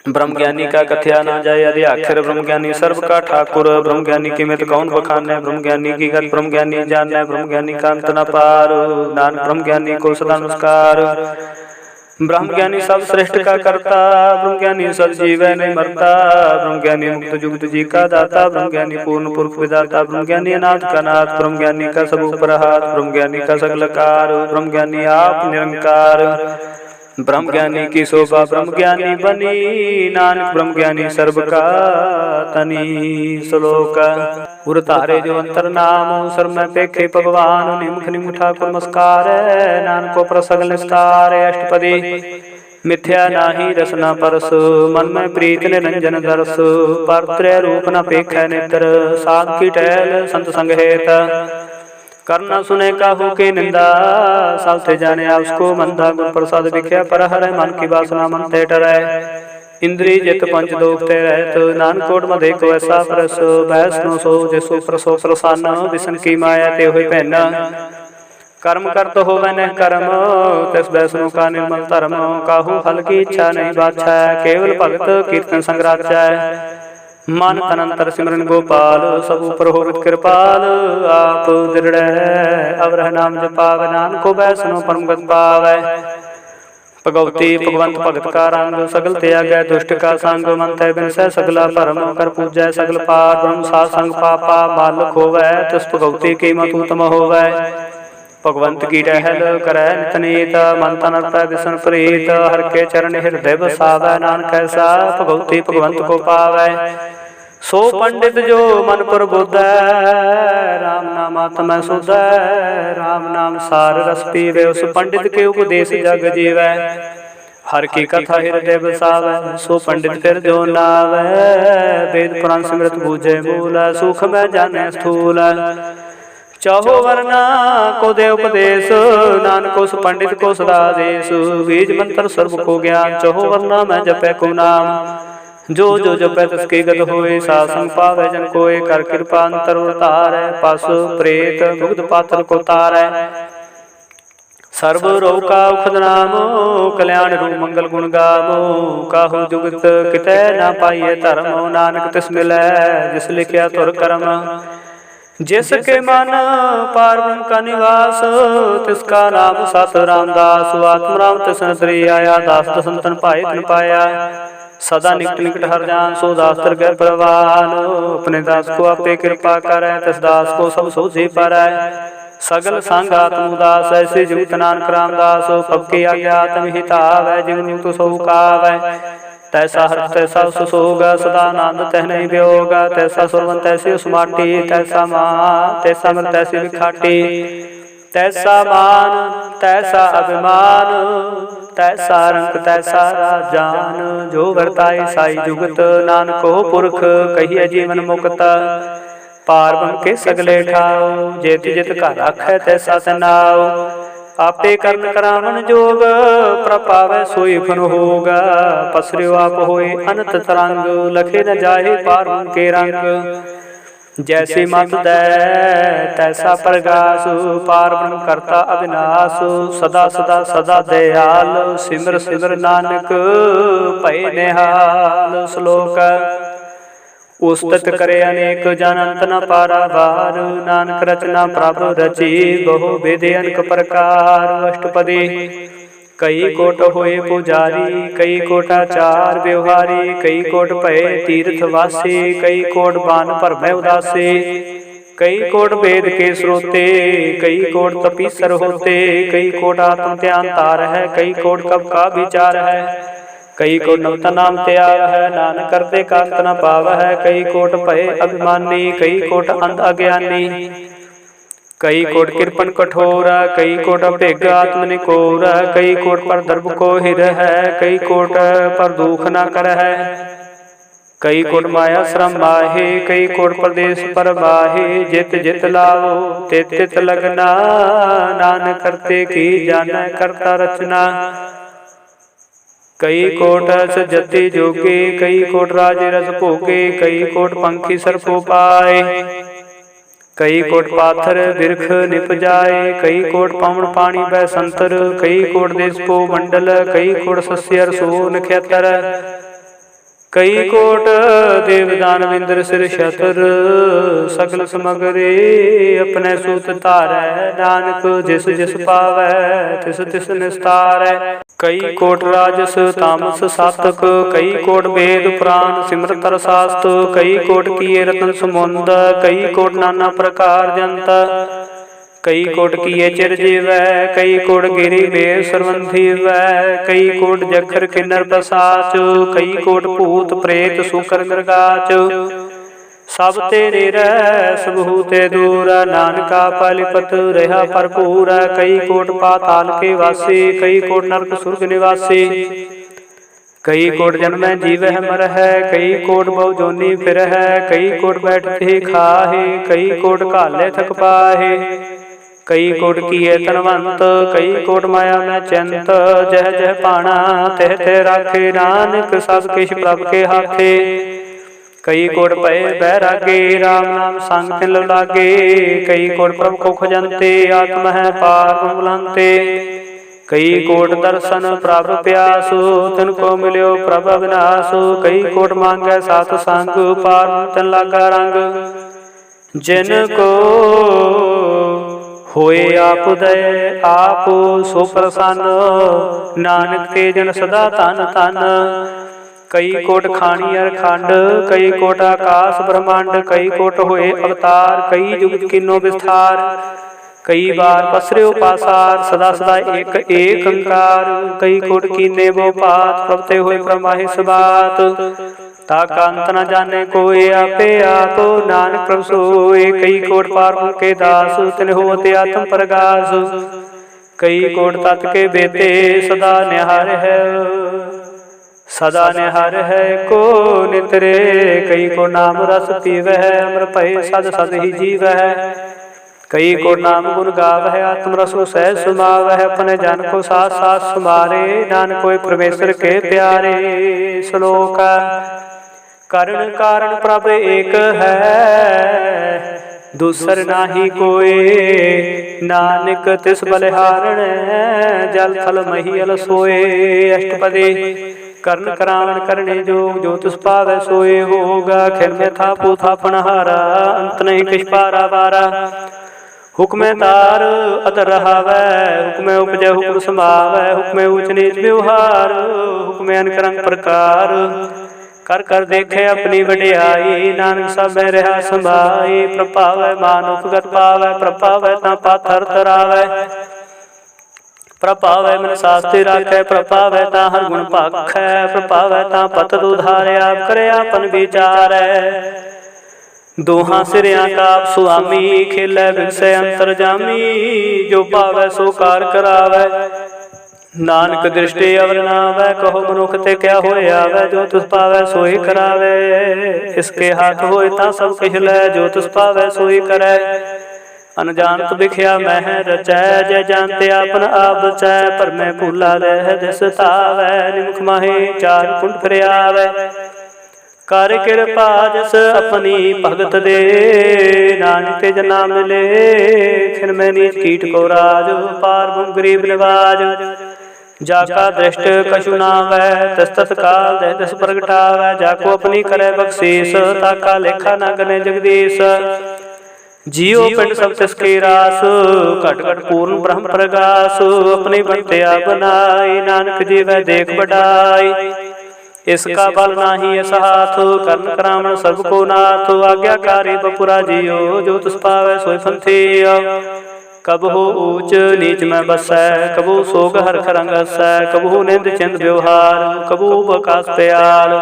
ब्रह्म ज्ञानी का कथया ना जाए यदि आखिर, ब्रह्म ज्ञानी सर्व का ठाकुर। ब्रह्म ज्ञानी की मित कौन बखाने, ब्रह्म ज्ञानी की गत ब्रह्म ज्ञानी जाने। ब्रह्म ज्ञानी का अंत न पार, नानक ब्रह्म ज्ञानी को सदा नमस्कार। ब्रह्म ज्ञानी सब श्रेष्ठ का करता, ब्रह्म ज्ञानी सब जीव नहीं मरता। ब्रह्म ज्ञानी मुक्त जुगत जी का दाता, ब्रह्म ज्ञानी पूर्ण पुरुष विदाता। ब्रह्म ज्ञानी अनाथ का नाथ, ब्रह्म ज्ञानी का सब ऊपर हाथ। ब्रह्म ज्ञानी का सकल कार, ब्रह्म ज्ञानी आप निरंकार। ब्रह्म ज्ञानी की शोभा ब्रह्म ज्ञानी बनी, नानक ब्रह्म ज्ञानी सर्व का तनी। श्लोक उर तारे जो अंतर नाम, सर में पेखे भगवान। निमुख निमुख ठाकुर नमस्कार, नानक को प्रसगल निस्तार। अष्टपदी मिथ्या नाही रसना परस, मन में प्रीत निरंजन दरस। परत्रय रूप न पेख नेत्र, साध की टहल संत संग हेत। करना सुने काहू की निंदा, सालते जाने उसको मंदा। गुण प्रसाद विख्या पर हरै, मन की वासना मन ते टरै। इंद्री जित पंच दोख ते रहत, नानकोट मधे को ऐसा परस। वैष्णो सो जिसो प्रसो प्रसन्न, विष्णु की माया ते हुए पहन। कर्म करत होवै न कर्म, तिस वैष्णो का निर्मल धर्म। काहू फल की इच्छा नहीं बाछै, केवल भगत कीर्तन संग राचै। मन तन अंतर सिमरन गोपाल, सब ऊपर होवित कृपाल। आप दृढ़ अवरह नाम जपावै, नानको वैष्णो परम गति पावै। भगवती भगवंत भगत का रंग, सगल त्यागै दुष्ट का संग। मन तै बिन सै सगला भरम, कर पूजै सगल पार। ब्रह्म सात संग पापा बाल खोवै, तिस भगवती की मत उत्तम होवै। भगवंत की टहल करै नित नीत, मन तन अर्पै विष्णु प्रीत। हर के चरण हृदय बसावै, नानक ऐसा भगवती भगवंत को पावै। सो पंडित जो मन पर बोधै, राम नाम आत्मा सुधै। राम नाम सार रस पीवै, उस पंडित के उपदेश जग जीवै। हर की कथा हृदय बसावै, सो पंडित फिर जो नावै। वेद पुराण सिमरत बूझे मूल, सुख में जाने स्थूल। चाहो वरना को दे उपदेश, नानक उस पंडित को सदा देश। बीज मंत्र सर्व को ज्ञान, चाहो वरना मैं जपै को नाम। जो जो जपै तिसकी गत होए, सासंग पावै जन कोय। कर कृपा अंतर उतारै, पशु प्रेत मुग्ध पात्र को तारै। सर्व रोग का उखद नामो, कल्याण रूप मंगल गुण गावो। काहू जुगत कितै ना पाइए धर्म, नानक तिस मिलै जिस लिखिया तुर कर्म। जिसके मन पार ब्रह्म का निवास, तिसका नाम सत रामदास। आत्म राम तिस नदरी आया, दास दसंतन पाए तिन पाया। सदा निकट निकट हर जान, सो दास तर गए प्रवान। अपने दास को आपे कृपा करै, तिस दास को सब सोझी पारै। सगल संग आत्म उदास, ऐसे जुगत नानक रामदास। पबकी आज्ञा आत्म हितावै, जीवन मुक्त सो कावै। तैसा हर तैसा सुसोग, सदा आनंद तह नहीं वियोग। तैसा सुरवन तैसी उस माटी, तैसा माँ तैसा मृत तैसी विखाटी। तैसा मान तैसा अभिमान, तैसा रंग तैसा राजान। जो वर्ताए साई जुगत, नानको पुरख कहिए जीवन मुक्त। पार बन के सगले ठाओ, जेत जित का राखै तैसा तनाव। आपे करन करावन जोग, प्रपावै सोई फन होगा। पसरियो आप होए अनंत तरंग, लखे न जाहे पार के रंग। जैसी मत दै तैसा प्रगास, पार ब्रह्म करता अविनाश। सदा सदा सदा दयाल, सिमर सिमर नानक भय निहाल। श्लोक उस्तत करे अनेक जन अंत न पारावार। नानक रचना प्रभ रची, बहु विधि अनेक प्रकार। अष्टपदी कई कोट होए पुजारी, कई कोटाचार व्यवहारी। कई कोट भय तीर्थवासी, कई कोट बान भरमै उदासी। कई कोट वेद के स्रोते, कई कोट तपीसर होते। कई कोट आत्म ध्यान तार है, कई कोट कब का विचार है। कई कोट नवता नाम त्याग है, नानक करते कांत न पाव है। कई कोट भय अभिमानी, कई कोट अंध अज्ञानी। कई कोट कृपन कठोरा, कई कोट भेग आत्म निकोरा। कई कोट पर दर्भ को हिर है, कई कोट पर दुख न कर है। कई कोट माया श्रम माहे, कई कोट प्रदेश पर माहे। जित जित लाओ तित तित लगना, नानक करते की जाना करता रचना। कई कोट सजति जोगे, कई कोट राज रस भोगे। कई कोट पंखी सर्पो पाए, कई कोट पाथर बिरख निप जाए। कई कोट पवन पानी बह संतर, कई कोट देश पो मंडल। कई कोट सस्यर सोन खेतर, कई कोट देवदान विंद्र सिर छतर। सकल समगरे अपने सूत धारै, नानक जिस जिस पावै तिस तिस निस्तारै। कई कोट राजस तामस सातक, कई कोट वेद पुराण सिमरत शास्त। कई कोट किए रतन समुंद, कई कोट नाना प्रकार जंत। कई कोट किए चिर जीवै, कई कोट गिरी में सरवंधी वै। कई कोट जखर किन्नर बसाच, कई कोट भूत प्रेत सुकर मृगाच। सब तेरे सबहू ते दूर, नानका पलिपत रहा भरपूर। कई कोट पाताल के वासी, कई कोट नरक सुर्ग निवासी। कई कोट जन्म जीवह मरह, कई कोट बहु जोनी फिरह। कई कोट बैठते खाहे, कई कोट काले थक पाहे। कई कोट किए तनवंत, कई कोट माया में चिंत। जह जह पाना तह तह राखे, नानक सब किछ प्रभ के हाथे। कई कोट भय बैरागे, राम नाम संग तिन लागे। कई कोट प्रभ को खजंते, आत्म है पार बुलंते। कई कोट दर्शन प्रभ प्यासु, तिनको मिल्यो प्रभ अविनाशु। कई कोट मांगे सात संग, पार तिन लागा रंग। जिनको होए आप दय आप सो प्रसन्न, नानक ते जन सदा तन तन। कई कोट खानी अर खंड, कई कोट आकाश ब्रह्मांड। कई कोट होए अवतार, कई जुग किनो विस्तार। कई बार पसरियो पासार, सदा सदा एक एक अंकार। कई कोट कीने वो पात, प्रभते होए परमाहिस बात। ताका अंत न जाने कोई, आपे आप नानक प्रभु सोए। कई कोट पार के दास, तिन होते आत्म प्रगास। कई कोट तत् के बेते, सदा निहार है सदा निहार है को नितरे। कई को नाम रस पीवह, अमर भय सद सद ही जीवह। कई को नाम गुण गावह, आत्म रसो सह सुमावह। अपने जन को साथ साथ सुमारे, नानक कोई परमेश्वर के प्यारे। श्लोक करण कारण प्रभ एक है, दूसर नाही कोई। नानक तिस बलिहारण, जल थल महियल सोए। अष्टपदी करण करावण करने जोग, जो तुस पावै सोए होगा। खिल में थापू थापन हारा, अंत नहीं किछ पारा वारा। हुक्म तार अतर रहावै, हुक्म उपजै हुक्म समावै। हुक्म ऊच नीच व्यवहार, हुक्म अनक रंग प्रकार। कर कर देखे अपनी वडियाई, नानक सब में रहा संभाई। प्रभावै मानुख गत पावै, प्रभावै ता पाथर तरावै। प्रभावै मन शास्त्री राखै, प्रभावै ता हर गुण भाखै। प्रभावै ता पत उधारे, आप करे आपन विचारै। दोहां सिरिया का आप सुआमी, खेलै बिगसै अंतरजामी। जो पावै सो कार करावै, नानक दृष्टि अवर नावै। कहो मनुख ते क्या होए आवै, जो तुस पावै सोई करावै। इसके हाथ होए ता सब किछ लै, जो तुस पावै सोई करै। अनजानत बिख्या मह रचै, जय जानते आपन आप बचै। पर मैं भूला रह दिस तावै, निमुख माहे चार कुंड फिर आवै। कर कृपा जिस अपनी भगत दे, नानक ते जना मिले। खिन में नीच कीट को राज, पार भूम गरीब निवाज। जाका दृष्ट कछु नावै, तस तत्काल दह दस प्रगटावै। जाको अपनी करे बख्शीस, ताका लेखा न गने जगदीश। जियो पिंड सब तिसके रास, घट घट पूर्ण ब्रह्म प्रगास। अपनी बनते आप बनाई, नानक जीवै देख बढ़ाई। इसका बल नाही इस हाथ, कर्ण करावण सब को नाथ। आज्ञाकारी बपुरा जियो, जो तुस पावै सोई पंथिया। कबहु ऊंच नीच में बसै, कबहु सोग हरख रंग हसै। कबहु निंद चिंद व्यवहार, कबहु बकास प्याल।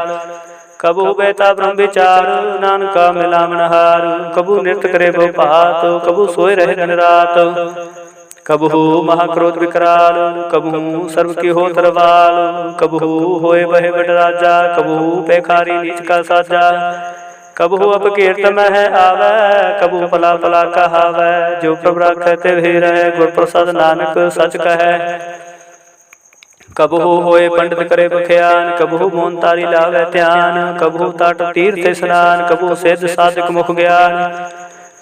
कबहु बेता ब्रह्म विचार, नानका मिलावन हार। कबहु नृत्य करे बहु भात, कबहु सोए रहे दिन रात। कबहु महाक्रोध विकराल, कबहु सर्व की हो तरवाल। कबहु होए बहे बड़ राजा, कबहु पैखारी नीच का साजा। कबहु अपकीर्त मह आवै, कबहु पला पला कहावै। जो प्रभु राखै ते भी रहे, गुर प्रसाद नानक सच कहै। कबहु होए पंडित करे बख्यान, कबहु मोन तारी लावै ध्यान। कबहु तट तीर्थ स्नान, कबहु सिद्ध साधिक मुख ज्ञान।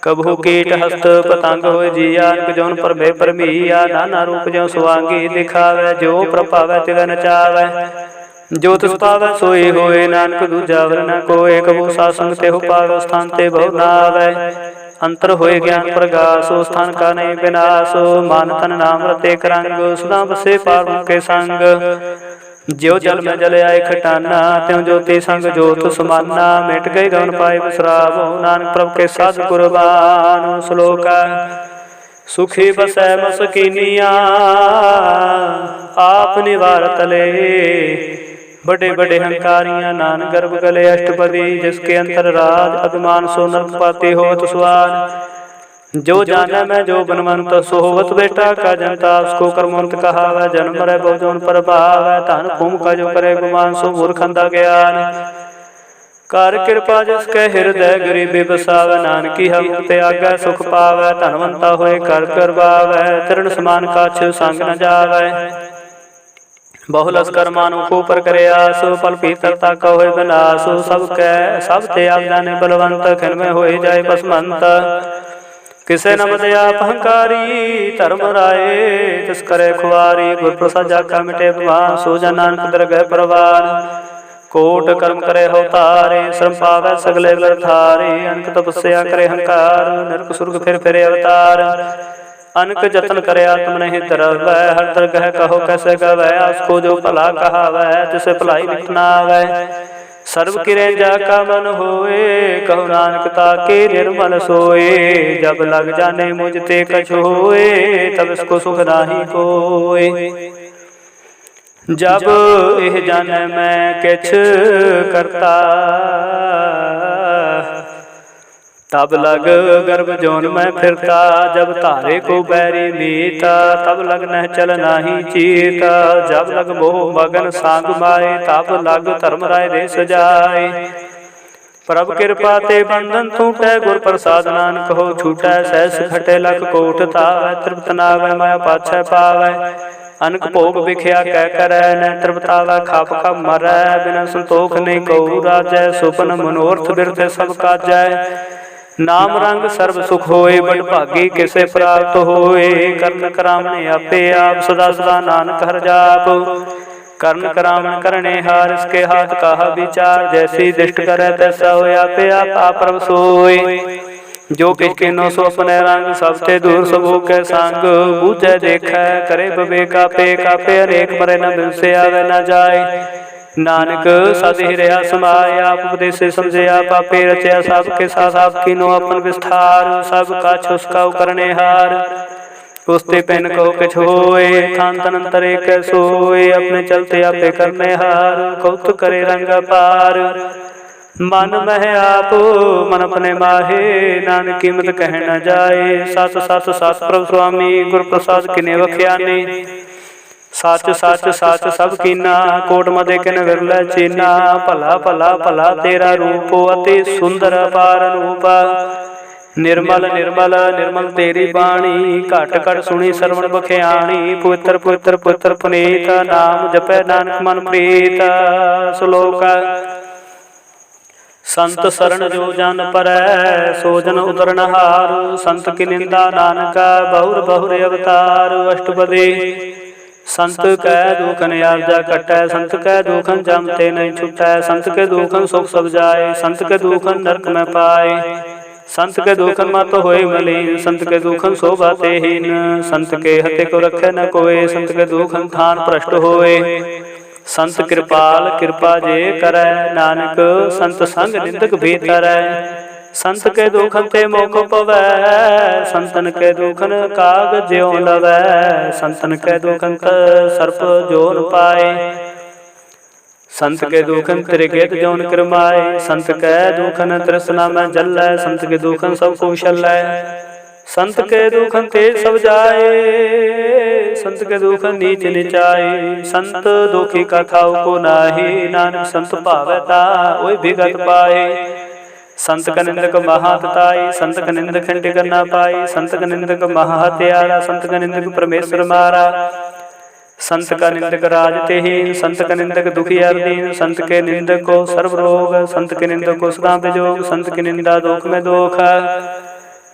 कबहु कीट हस्त पतंग होए जिया, जौन पर भय परमिया। नाना रूप ज्यों सुवांगी दिखावै, जो प्रभावै तिवै नचावै। जो तिस पावै सोई होए, नानक दूजा वर न कोय। कबहु सासंग तेहु पावै, स्थान ते बहु नावै। अंतर होए ज्ञान प्रगास, स्थान का नहीं विनाश। मान तन नाम रते करंग, सदा बसे पार के संग। ज्यो जल में जल आए खटाना, त्यों ज्योति संग जोत समाना। मिट गए गवन पाए बिसरावो, नानक प्रभु के साथ कुर्बान। श्लोक सुखी बसै मसकीनिया, आप निवार तले। बड़े बड़े हंकारियां नान गर्भ गले अष्टपदी। जिसके अंतर राज अभिमान, सो नरक पाते होत स्वार। जो जाने मैं जो बनवंत, सो होवत बेटा का जनता। उसको कर्मवंत कहावै, जन्म मरै बहु जोन प्रभावै। धन भूम का जो करे गुमान, सो मूर्खंदा ज्ञान। कर कृपा जिसके हृदय गरीबी बसावै। नानकी हम ते आगे सुख पावै, धनवंता होए कर करवावै। तरण समान काछ संग न जावै। बहु लस्कर मानो को पर करे आस, पल पीतरता का होए विनाश। सब ते आप जाने बलवंत, खिन में होए जाए बसमंत। किसे न बदया अहंकारी, धर्म राये तिस करे खुआरी। गुर प्रसाद जाका मिटे भगवान, सो जन नानक दरगह परवान। कोट कर्म करे हो तारे, श्रम पावै सगले व्यर्थारे। अनक तपस्या करे हंकार, नरक सुरग फिर फिरे अवतार। अनक जतन करे आत्म नहीं तरवै, हर दरगह कहो कैसे गवै। उसको जो भला कहावै, तिसे भलाई लिखना आवै। सर्व किरे जाका मन होए, कहो नानक ताके निर्मल सोए। जब लग जाने मुझ ते कछु होए, तब इसको सुख नाही कोय। जब एह जाने मैं किछ करता, तब लग गर्भ जोन में फिरता। जब तारे को बैरी मीता, तब लग नह चल नाही चीता। जब लग मोह मगन सांग माए, तब लग धर्म राय देश जाए। प्रभ कृपा ते बंधन टूटै, गुर प्रसाद नानक हो छूटै। सहस खटे लख कोट तावै, तृप्त नावै माया पाछै पावै। अनक भोग बिख्या कह करै, न तृप्तावै खाप खाप मरै। बिना संतोख नहीं कहु राजै, सुपन मनोरथ बिरथ सब काजै। नाम रंग सर्व सुख होए, बड़ भागी किसे प्राप्त होए। कर्ण करावण आपे आप, सदा सदा नानक हर जाप। कर्ण करावण करने हार, इसके हाथ कहा विचार। जैसी दृष्ट करे तैसा होए, आपे आप प्रभ सोए। जो किछ किन्नो सो अपने रंग, सब ते दूर सबो के संग। बूझे देखे करे विवेक आपे, कापे अनेक मरे न बिनसे आवे न जाए। नानक सद ही रहा समाय, आप उपदेश समझे आप आपे रचया। सब के साथ आपकी नो अपन विस्तार, सब का छुसकाउ करने हार। उसते पेन कहो किछ होए, थान तन अंतरे कै सोए। अपने चलते आपे करने हार, कौतुक करे रंग पार। मन मह आप मन अपने माहे, नानक कीमत कह न जाए। सत सत सत प्रभु स्वामी, गुर प्रसाद किने वख्याने। सच सच सच सब कीना, कोट मदे किन विरलै चीना। भला भला भला तेरा रूप, अति सुंदर अपार रूप। निर्मल निर्मल निर्मल तेरी बाणी, घट घट सुनी सरवण बखियाणी। पवित्र पवित्र पवित्र पुनीत, नाम जपै नानक मन प्रीत। श्लोक संत शरण जो जन परै, सो जन उतरन हार। संत की निंदा नानका, बहुर बहुर अवतार। अष्टपदी संत कै दुखन आरजा कटै, संत कै दुखन जम ते नहीं छुटै। संत के दुखन सुख सब जाए, संत के दुखन नरक में पाए। संत के दुखन मत होए मलीन, संत के दुखन शोभा तेहीन। संत के हते को रखे न कोय, संत के दुखन खान भ्रष्ट होए। संत कृपाल कृपा जे करै, नानक संत संग निंदक भी तरै। संत के दुखन ते मोख पवै, संतन के दुखन काग ज्यों लवै। संतन के दुखन सर्प जोन पाए, संत के दुखन त्रिगेत जोन क्रमाए। संत के दुखन तृष्णा में जल्लै, संत के दुखन सब कुशलै। संत के दुखन तेज सब जाए, संत के दुखन नीच निचाए। संत दुखी का खाओ को नाही, नानक संत भावै ता ओय विगत पाए। संत का निंदक महातताई, संत का निंदक खंड करना पाई। संत का निंदक महाहत्यारा, संत का निंदक परमेश्वर मारा। संत का निंदक राज तेहीन, संत का निंदक दुखी दीन। संत के निंदक को सर्व रोग, संत के निंदक को सदा विजोग। संत की निंदा दुख में दोख,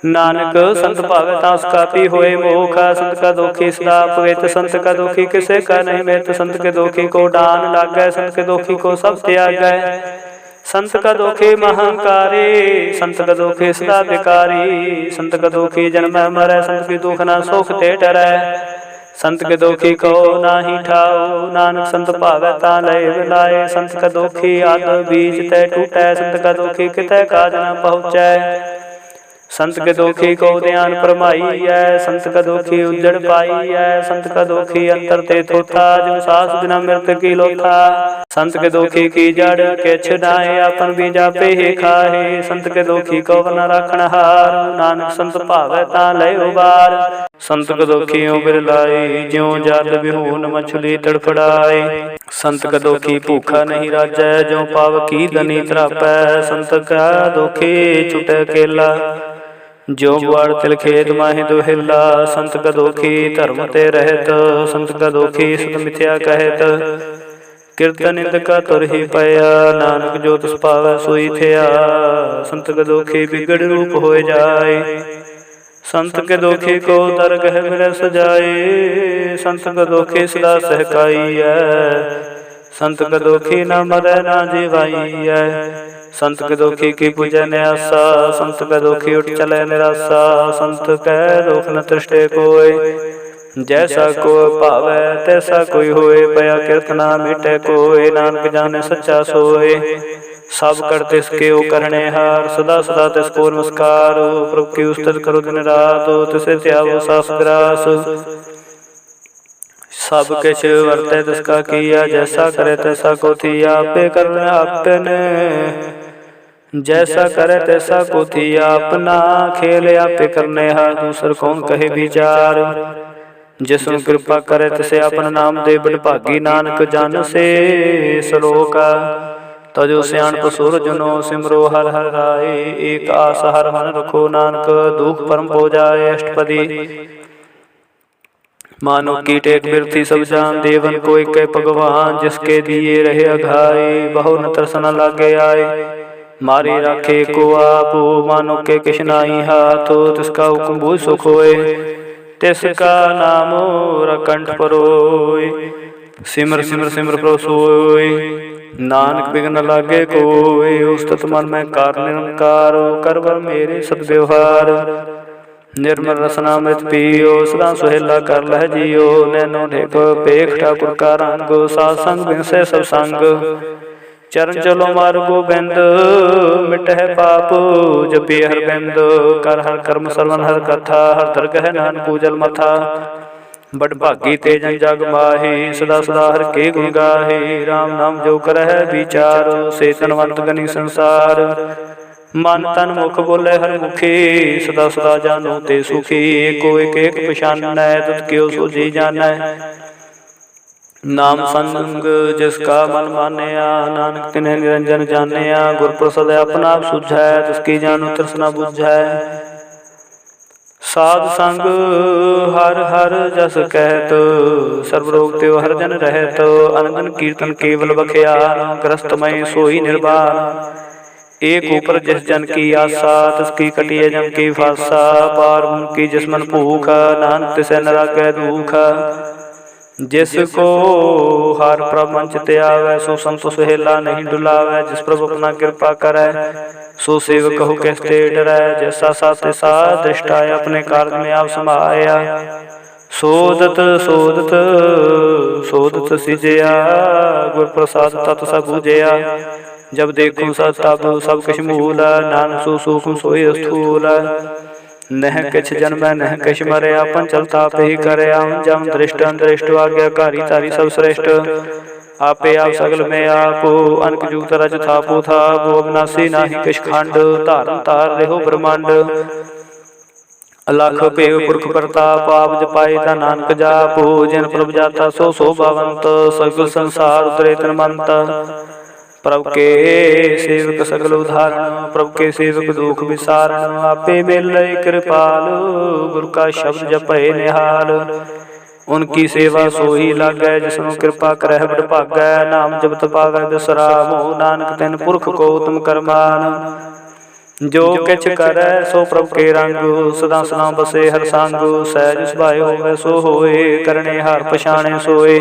नानक संत भावे ता उसका पी होए मोख। संत का दोखी सदा पवित्र, संत का दोखी किसे का नहीं मित। संत के दोखी को डान लागै, संत के दोखी को सब त्यागै। संत का दोखी महंकारी, संत का दोखी सदा विकारी। संत का दोखी जन्म मरै, संत की दुख ना सुख ते डरै। संत के दोखी को नाही ठाओ, नानक संत भावै ता लय बिलाए। संत का दोखी आद बीज तै टूटै, संत का दोखी कितै काज न पहुँचै। संत के दोखी को ध्यान परमाई है, संत का दोखी उज्जड़ पाई है। संत का दोखी अंतर ते थोथा, जो सास बिना मृत की लोथा। संत के दोखी की जड़ के छिड़ाए, अपन भी जापे ही खाए। संत के दोखी को न राखण हार, नानक संत भावै ता लय उबार। संत के दोखियों बिरलाई, ज्यों जाल बिहून मछली तड़फड़ाए। संत का दोखी भूखा नहीं राजै, ज्यों पावकी दनी त्रापै। संत का दोखी छुटै केला, जो बुआड़ तिल खेत माहि दुहिला। संत का दोखी धर्म ते रहत, संत का दोखी सत मिथ्या कहत। कीर्तन निंदका तुर ही पाया, नानक जो तिस पावै सोई थिया। संत का दोखी बिगड़ रूप होए जाए, संत के दोखी को दरगह मिलै सजाए। संत का दोखी सदा सहकाई है, संत का दोखी न मरै न जीवाई है। संत के दोखी की पूजै न्यासा, संत का दोखी उठ चलै निरासा। संत कै दोख न तृष्टे कोय, जैसा को भावै तैसा कोई होए। पया कीर्तना मिटै कोय, नानक जाने सच्चा सोए। सब कर तिसके ओ करने हार, सदा सदा तिसको नमस्कार। प्रभु की उस्तत करो दिन रात, तिसे त्यागो सास ग्रास। सब किछ वर्तै तिसका किया, जैसा करे तैसा को थिया। आपे करना आपने, जैसा करे तैसा को थिया। अपना खेल आपे करने हार, दूसर कौन कहे विचार। जिसनु कृपा करे तिसे अपन नाम दे, बड़ भागी नानक जन से सलोका। तजो सियाणप सुर जुनो, सिमरो हर हर राय। एक आस हर मन रखो, नानक दुख परम हो जाए। अष्टपदी मानो की टेक बिरथी सब जान, देवन को एक भगवान। जिसके दिए रहे अघाई, बहु न तरसना लागे आए। मारी राखे को आप, मानो के किश नाई हाथ। तिसका हुक्म भूल सुख होए, तिसका नाम रकंठ परोय। सिमर सिमर सिमर प्रभु सोय, नानक बिघ्न लागे कोय। उस्तत मन में कार निरंकार, करवर मेरे सद्व्यवहार। निर्मल रसना मृत पियो, सदा सुहेला कर लह जियो। नैनो ढेक पेख ठाकुर का रंग, साध संग बिनसे सब संग। चरण चलो मार गोबिंद, मिटह पाप जपि हर बिंद। कर हर कर्म सरवन हर कथा, हर दरगह नान पूजल मथा। बड़ भागी ते जन जग माहे, सदा सदा हर के गुण गाहे। राम नाम जो करहै विचार, से तनवंत गनी संसार। मन तन मुख बोले हर मुखी, सदा सदा जानो ते सुखी। एको एक एक पछानै, तुत क्यों सोझी जानै। नाम संग जिसका मन मानया, नानक तिन्ह निरंजन जानिया। गुर प्रसाद अपना आप सुझै, तिसकी जानो तृष्णा बुझै। साध संग हर हर जस कहत, सर्व रोग त्यो हर जन रहत। अनंदन कीर्तन केवल बख्यान, ग्रस्तमय सोई निर्वाण। एक ऊपर जिस जन की आशा, तिसकी कटिय जम की फासा। पार की जिस मन भूख, नानक तिसै न लागै दुख। जिसको हर प्रभ मंच ते आवै, सो संत सुहेला नहीं डुलावै। जिस प्रभु अपना कृपा करै, सो सेवक कहो किस ते डरै। जैसा साथ सा दृष्टाय, अपने कार्य में आप समाया। सोदत सोदत सोदत सिजया, गुर प्रसाद तत सब बुझया। जब देखूं सत तब सब किछ मूल, नानक सो सूक्ष्म सोई स्थूल। नह किछ जन्मै नह किछ मरया, पंचल ताप ही करया। जम दृष्ट अंतरिष्ट आज्ञाकारी, तारी सब श्रेष्ठ। आपे आप सगल में आपो, अनक जूत रज थापो थापो। अविनाशी नाहि किछ खंड, धारन तार रेहो ब्रह्मांड। अलख पेव पुरख प्रताप, आप जपाए ता नानक जापो। जिन प्रभ जाता सो शोभावंत, सगल संसार उतरे तनमंत। प्रभु के सेवक सगल उदाहरण, प्रभु के सेवक दुख विसारण। आपे मिलै कृपाल, गुरु का शब्द जपै निहाल। उनकी सेवा सोही लागै, जिसनु कृपा करह बड़ भागै। नाम जपत पावै बिसरामो, नानक तिन पुरख को तुम करमान। जो किछ करै सो प्रभु के रंग, सदा सदा बसे हर संग। सहज सुभाए होवै सो होए, करने हार पछाणे सोए।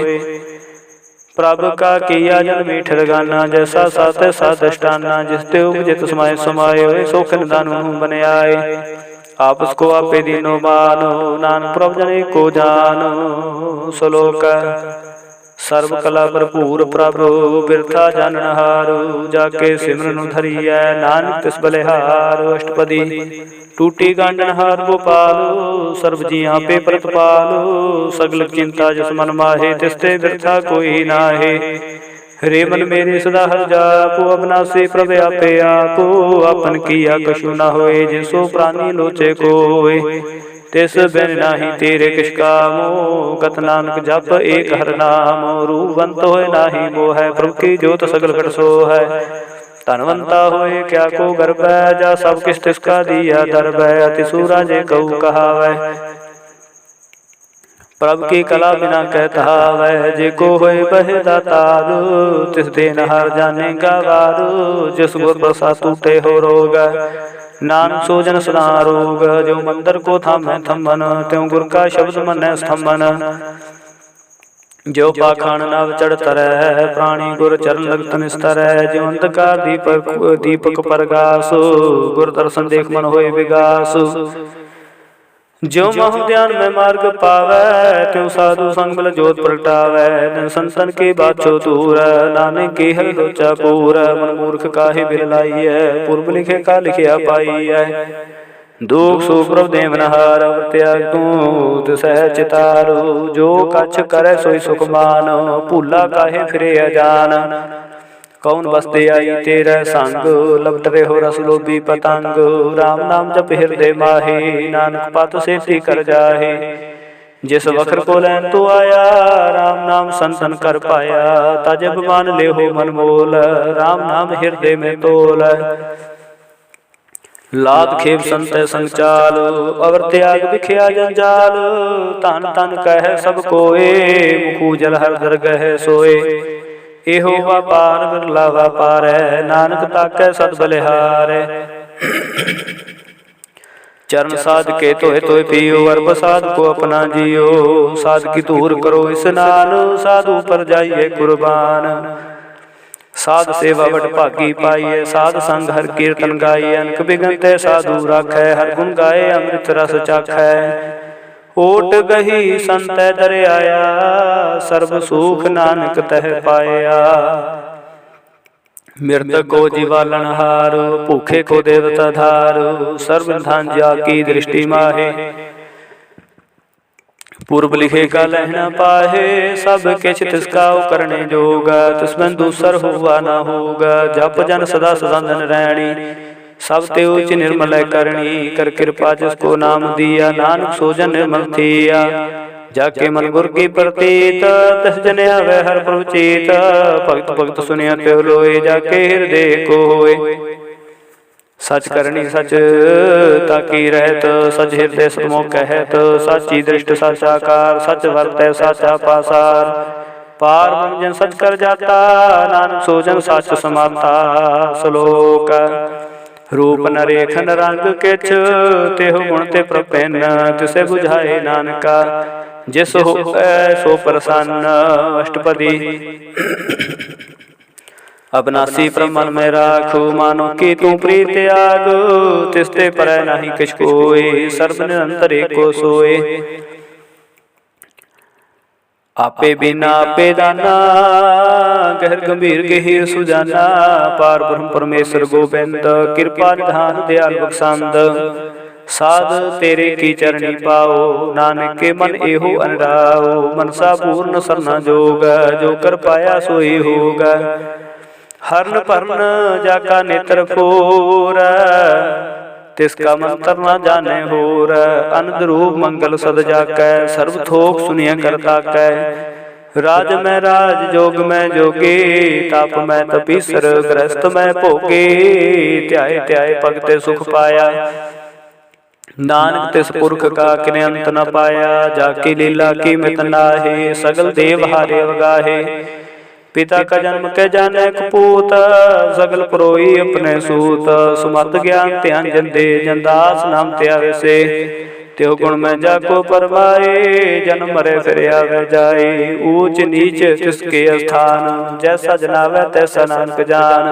प्रभ का किया जन मीठ गाना, जैसा साथ साधिष्ठाना। जिस ते उपजित समाय समाये, सो खिन दानु बन आए। आप उसको आपे दीनो मानो, नानक प्रभ जने को जानो। श्लोक सर्व कला भरपूर प्रभु, बिरथा जाननहार। जाके सिमरन धरियै, नानक तिस बलिहार। अष्टपदी टूटी गांडनहार गोपाल, सर्व जियां पे प्रतिपाल। सगल चिंता जिस मन माहे, तिसते बिरथा कोई नाहे। हरे मन मेरे सदा हर जापो, अविनाशी प्रभ आपे आपो। आपन किया कछु न होए, जिसो प्राणी लोचे कोय। तिस बिन नाही तेरे किछ कामो, गत नानक जप एक हर नाम। रूपवंत होए नाही मोह, प्रभु की जोत सगल घट सोहै। धनवंता होए क्या को गर्वै, जा सब किछ तिसका दिया दरबै। अति सूरा जे कहू कहावै, प्रभु की कला बिना कहता वै। जे को होए बहे दातार, तिस देन हार जाने गवार। जिस गुर प्रसाद टूटे हो रोग, नानक सो जन सदा रोग। जो मंदिर को थामै थम्मन, त्यों गुर का शब्द मनै स्तंभन। जो पाखंड नव चढ़ तरै, प्राणी गुर चरण लगत निस्तरै। जो अंधकार दीपक परगास, गुर दर्शन देख मन होए विगास। जो मह ध्यान में मार्ग पावै, त्यों साधु संग बल जोत प्रगटावै। दिन संतन की बात छो दूर, नानक की हर लोचा पूर। मन मूर्ख काहे बिरलाइयै, पूर्व लिखे का लिखिया पाइयै। दुख सुख प्रभ देवनहार, त्याग तू सह चितारो। जो कछ करे सोई सुख मान, भूला काहे फिरे अजान। कौन बसते आई तेरा संग, लपट रहो रस लोभी पतंग। राम नाम जप हृदय माहे, नानक पत सेठी कर जाहे। जिस वखर को लैन तो आया, राम नाम संतन कर पाया। तजब मान ले हो मन मोल, राम नाम हृदय में तोल। लात खेप संत संग चाल, अवर त्याग बिख्या जंजाल। तन तन कह सब कोय, मुखू जल हर दरगह सोए। एहो व्यापार बिरला व्यापार है, नानक ताकै सद बलिहार। चरण साध के तोहे तोहे पियो, वर प्रसाद को अपना जियो। साध की दूर करो स्नान, साधु पर जाइए कुर्बान। साध सेवा बड़ भागी पाइए, साध संग हर कीर्तन गाइए। अनक बिगनते साधु राखै, हर गुण गाए अमृत रस चाखै। ओट गही संत दर आया, सर्व सुख नानक तह पाया। मृतक को जीवालन हार, भूखे को देवता धार। सर्व धान जा की दृष्टि माहे, पूर्व लिखे का लहना पाहे, सब किछ तिसका करने जोगा। तिसमें दूसर हुआ न होगा, जप जन सदा सदा धन रैणी। सब ते उच निर्मल करणी, कर कृपा जिसको नाम दिया। नानक सोजन निर्मल थिया, जाके मन गुर की प्रतीत। तिस जन आवे हर प्रभु चीत, भगत भगत सुनिया त्यो लोए। जाके हृदय को होए, सच करनी सच ताकी रहत। सच हृदय सतमो कहत, साची दृष्ट साचाकार। सच वर्तै साचा पासार, पार ब्रह्म जन सच कर जाता। नानक सोजन सच समाता। श्लोक रूप न रेखन रंग किछ, तेहु गुण ते प्रपन्न। तिसे बुझाए नानका, जिस हो सो प्रसन्न। अष्टपदी अबनासी प्रमन में राखो, मानो कि तू प्रीत त्याग। तिसते परै नहीं किछ कोय, सर्व निरंतर एको सोए। आपे बिना आपे दाना, गहर गंभीर गहीर सुजाना। पार ब्रह्म परमेश्वर गोबिंद, कृपा निधान दयाल बख्शंद। साध तेरे की चरणी पाओ, नानक के मन एहो अनराओ। मनसा पूर्ण सरना जोगा, जो कर पाया सोई होगा। हरन परन जाका नेत्र फोर, तिसका मंत्र न जाने होर। अनंद रूप मंगल सद जाकै, सर्व थोक सुनिया करता कै। राज में राज, जोग में जोगे। ताप में तपीसर, ग्रस्त में भोगे। त्याय त्याय भगते सुख पाया, नानक तिस पुरख का किने अंत न पाया। जाकी लीला की मित नाहे, सगल देव हारे वगाहे। पिता का जन्म के जाने कपूत, सगल परोई अपने सूत। सुमत ज्ञान ध्यान जन दे, जनदास नाम त्यावे से। त्यो गुण में जाको परमाए, जन्म मरे फिर आवे जाए। ऊंच नीच तिसके स्थान, जैसा जनावे तैसा नानक जान।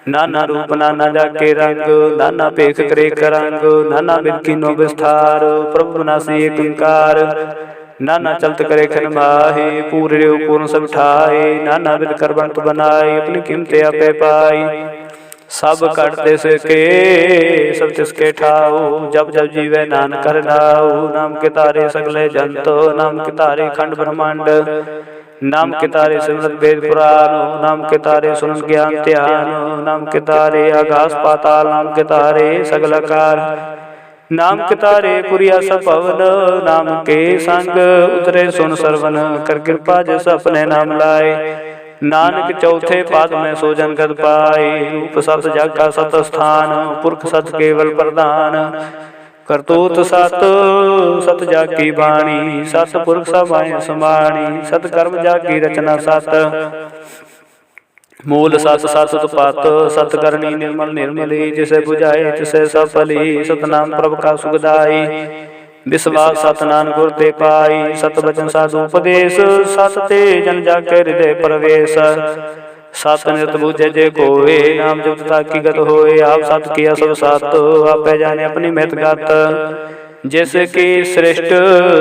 नाना रूप नाना जाके रंग, नाना पेख करे करंग। नाना बिद कीनो विस्तार, प्रभु नासी एक ओंकार। नाना चलत करे खन माहे, पूरे पूर्ण सब ठाए। नाना विद कर बंट बनाए, अपनी कीमते आपे पाई। सब कटते सके सब तिसके ठाओ, जब जब जीवे नानक हर नाओ। नाम के तारे सगले जंत, नाम के तारे खंड ब्रह्मांड। नाम के तारे सिमरत वेद पुराण, नाम के तारे सुनत ज्ञान ध्यान। नाम के तारे आकाश पाताल, नाम के तारे सगल आकार। नाम के तारे पुरिया सब पवन, नाम के संग उतरे सुन सरवन। कर कृपा जिस अपने नाम लाए, नानक चौथे पाद में सोजन गद पाए। रूप सत जग का सत स्थान, पुरख सत केवल प्रधान। करतूत सत सत जाकी बाणी, सत पुरख समाय समाणी। सत कर्म जाकी रचना सत, मूल सत सत उत्पात। सत करनी निर्मल निर्मली, जिसे बुझाए तिसे सफली। सतनाम प्रभु का सुखदाई, विश्वास सत नानक गुर ते पाई। सत वचन साधु उपदेश, सत ते जन जाके हृदय प्रवेश। सत नित बुझे जे कोय, नाम जपता की गत होए। आप सत किया सब सत, आपे जाने अपनी महत गत। जैसे कि श्रेष्ठ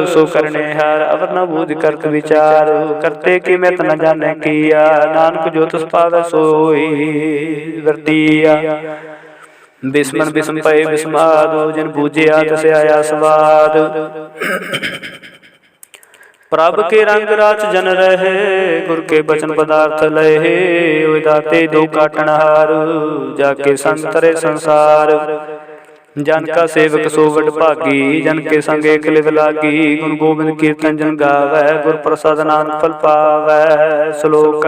सो करने हार, अवर न बूझ करत विचार। करते कि मैं न जाने किया, नानक जो तुस पावे सोई वर्तिया। बिस्मन बिस्म पय बिस्मादो, जिन बूझे आत से आया स्वाद। प्रभ के रंग राच जन रहे, गुर के बचन पदार्थ लहे। दाते दो काटनहार, जाके संग तरे संसार। जन का सेवक सोवट भागी, जन के संग एक लिव लागी। गुण गोविंद कीर्तन जन गावै, गुर प्रसाद नानक फल पावै। श्लोक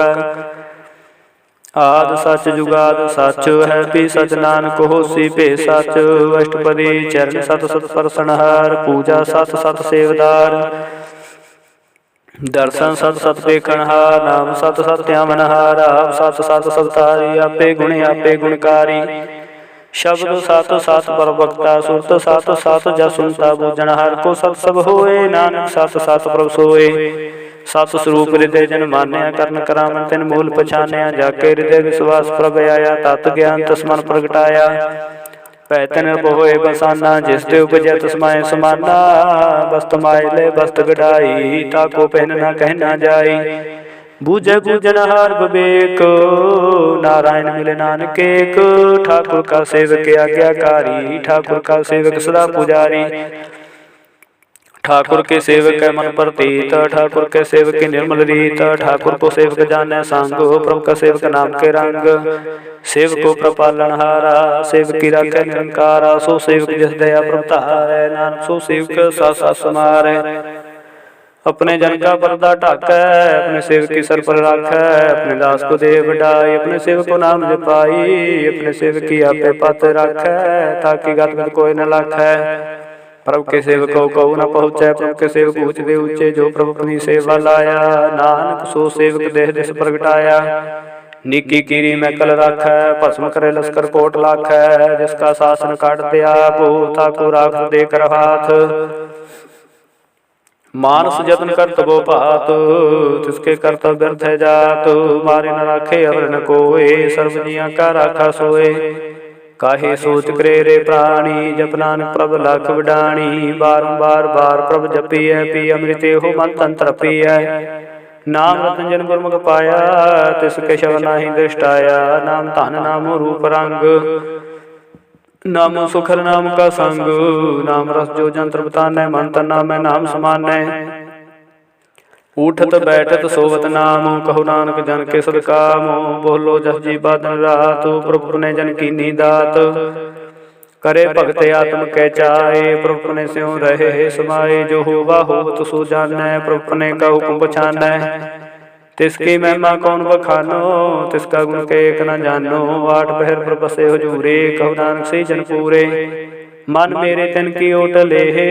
आद सच जुगाद सच है, पी सच नानक होसी पे सच। अष्टपदी चरण सत सत परसनहार, पूजा सत सत सेवदार। दर्शन सत सत पेखनहार, नाम सत सत्यामनहार। आप सत सत सतारी, आपे गुण आपे गुणकारी। शब्द सत सत परवक्ता, सुरत सत सत जा सुनता बुझनहार। को सत सब होए, नानक सत सत प्रभ सोए। सत स्वरूप हृदय जन मान्या, करन करामन तिन मूल पछान्या। जाके हृदय विश्वास प्रभ आया, तत् ज्ञान तस्मन प्रगटाया। पैतन होए बसाना, जिस ते उपजै तस्माय समाना। बस्त मायले बस्त गढ़ाई, ताको पहनना कहना जाई। बूझे बूझनहार विवेक, नारायण मिले नानक एक। ठाकुर का सेवक आज्ञाकारी, ठाकुर का सेवक सदा पुजारी। ठाकुर के सेवक है मन प्रतीत, ठाकुर के सेवक की निर्मल रीत, ठाकुर को सेवक जाने संग, प्रभु का सेवक नाम के रंग। सेवक को प्रपालनहारा, सेवक की राखे निरंकारा, सो सेवक जिस दया प्रभु तारै, नानक सो सेवक साथ साथ समारै। अपने जन का पर्दा ढाकै, अपने सेवक की सर पर राखै, अपने दास को दे बढ़ाई, अपने सेवक को नाम जपाई, अपने सेवक की आपे पत राखै, ताकि गत गत कोई न लाखै। प्रभु के सेवक को कहू न पहुँचै, प्रभु के सेवक ऊँच दे ऊँचे, जो प्रभु अपनी सेवा लाया, नानक सो सेवक देह दिस प्रगटाया। निकी कीरी में कल राखै, भस्म करे लश्कर कोट लाखै, जिसका शासन काट दिया ताकू राख दे कर हाथ। मानस जतन करत बो भात, तिसके कर्तव्य व्यर्थ है जात, मारे न राखे अवर न कोय, सर्व जिया का राखा सोए। काहे सोच करे रे प्राणी, जप नानक प्रभ लख वडाणी, बारंबार बार प्रभ जपिए, पी अमृते हो मन तन तृपिए। नाम रतन जन गुरमुख पाया, तिसके शव नाहि दृष्टाया, नाम धन नामो रूप रंग, नामो सुखर नाम का संग, नाम रस जो जंत्र बताने, मन तन नाम नाम समाने। उठत बैठत सोवत नाम, कहो नानक जन के सदकामो, बोलो जस जी बादन रात, प्रभु ने जन की नीदात। करे भगत आत्म कै चाहे, प्रभु ने स्यों रहे समाये, जो होवा होवत सो जानै, प्रभु ने का हुक्म पछानै। तिसकी महिमा कौन बखानो, तिसका गुण के एक न जानो, आठ पहर पर बसे हुजूरे, कहो नानक से जन पूरे। मन मेरे तिन की ओट लेहे,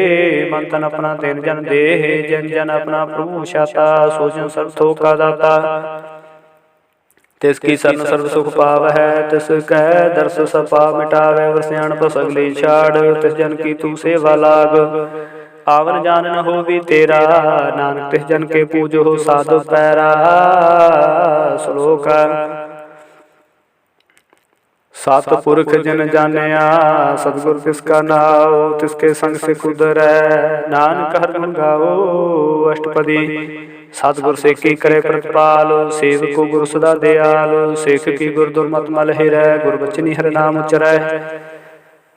मन तन अपना तिन जन देहे, जन जन अपना प्रभु शाता, सो जन सर्वथो का दाता। तिसकी शरण सर्व सुख पाव है, तिस कह दर्श सपा मिटावे, वरस्याण बस अगली छाड़, तिस जन की तू सेवा लाग, आवन जान न हो भी तेरा, नानक तिस जन के पूजो हो साधु पैरा। श्लोक सतपुरख जन जानिया, सतगुर तिसका नाओ, तिसके संग से कुदरै, नानक हर गुण गाओ अष्टपदी। सतगुर से की करे प्रतिपाल, सेवक को गुरु सदा दयाल, सेख की गुर दुर्मत मल हिरै, गुर बचनी हर नाम उचरै।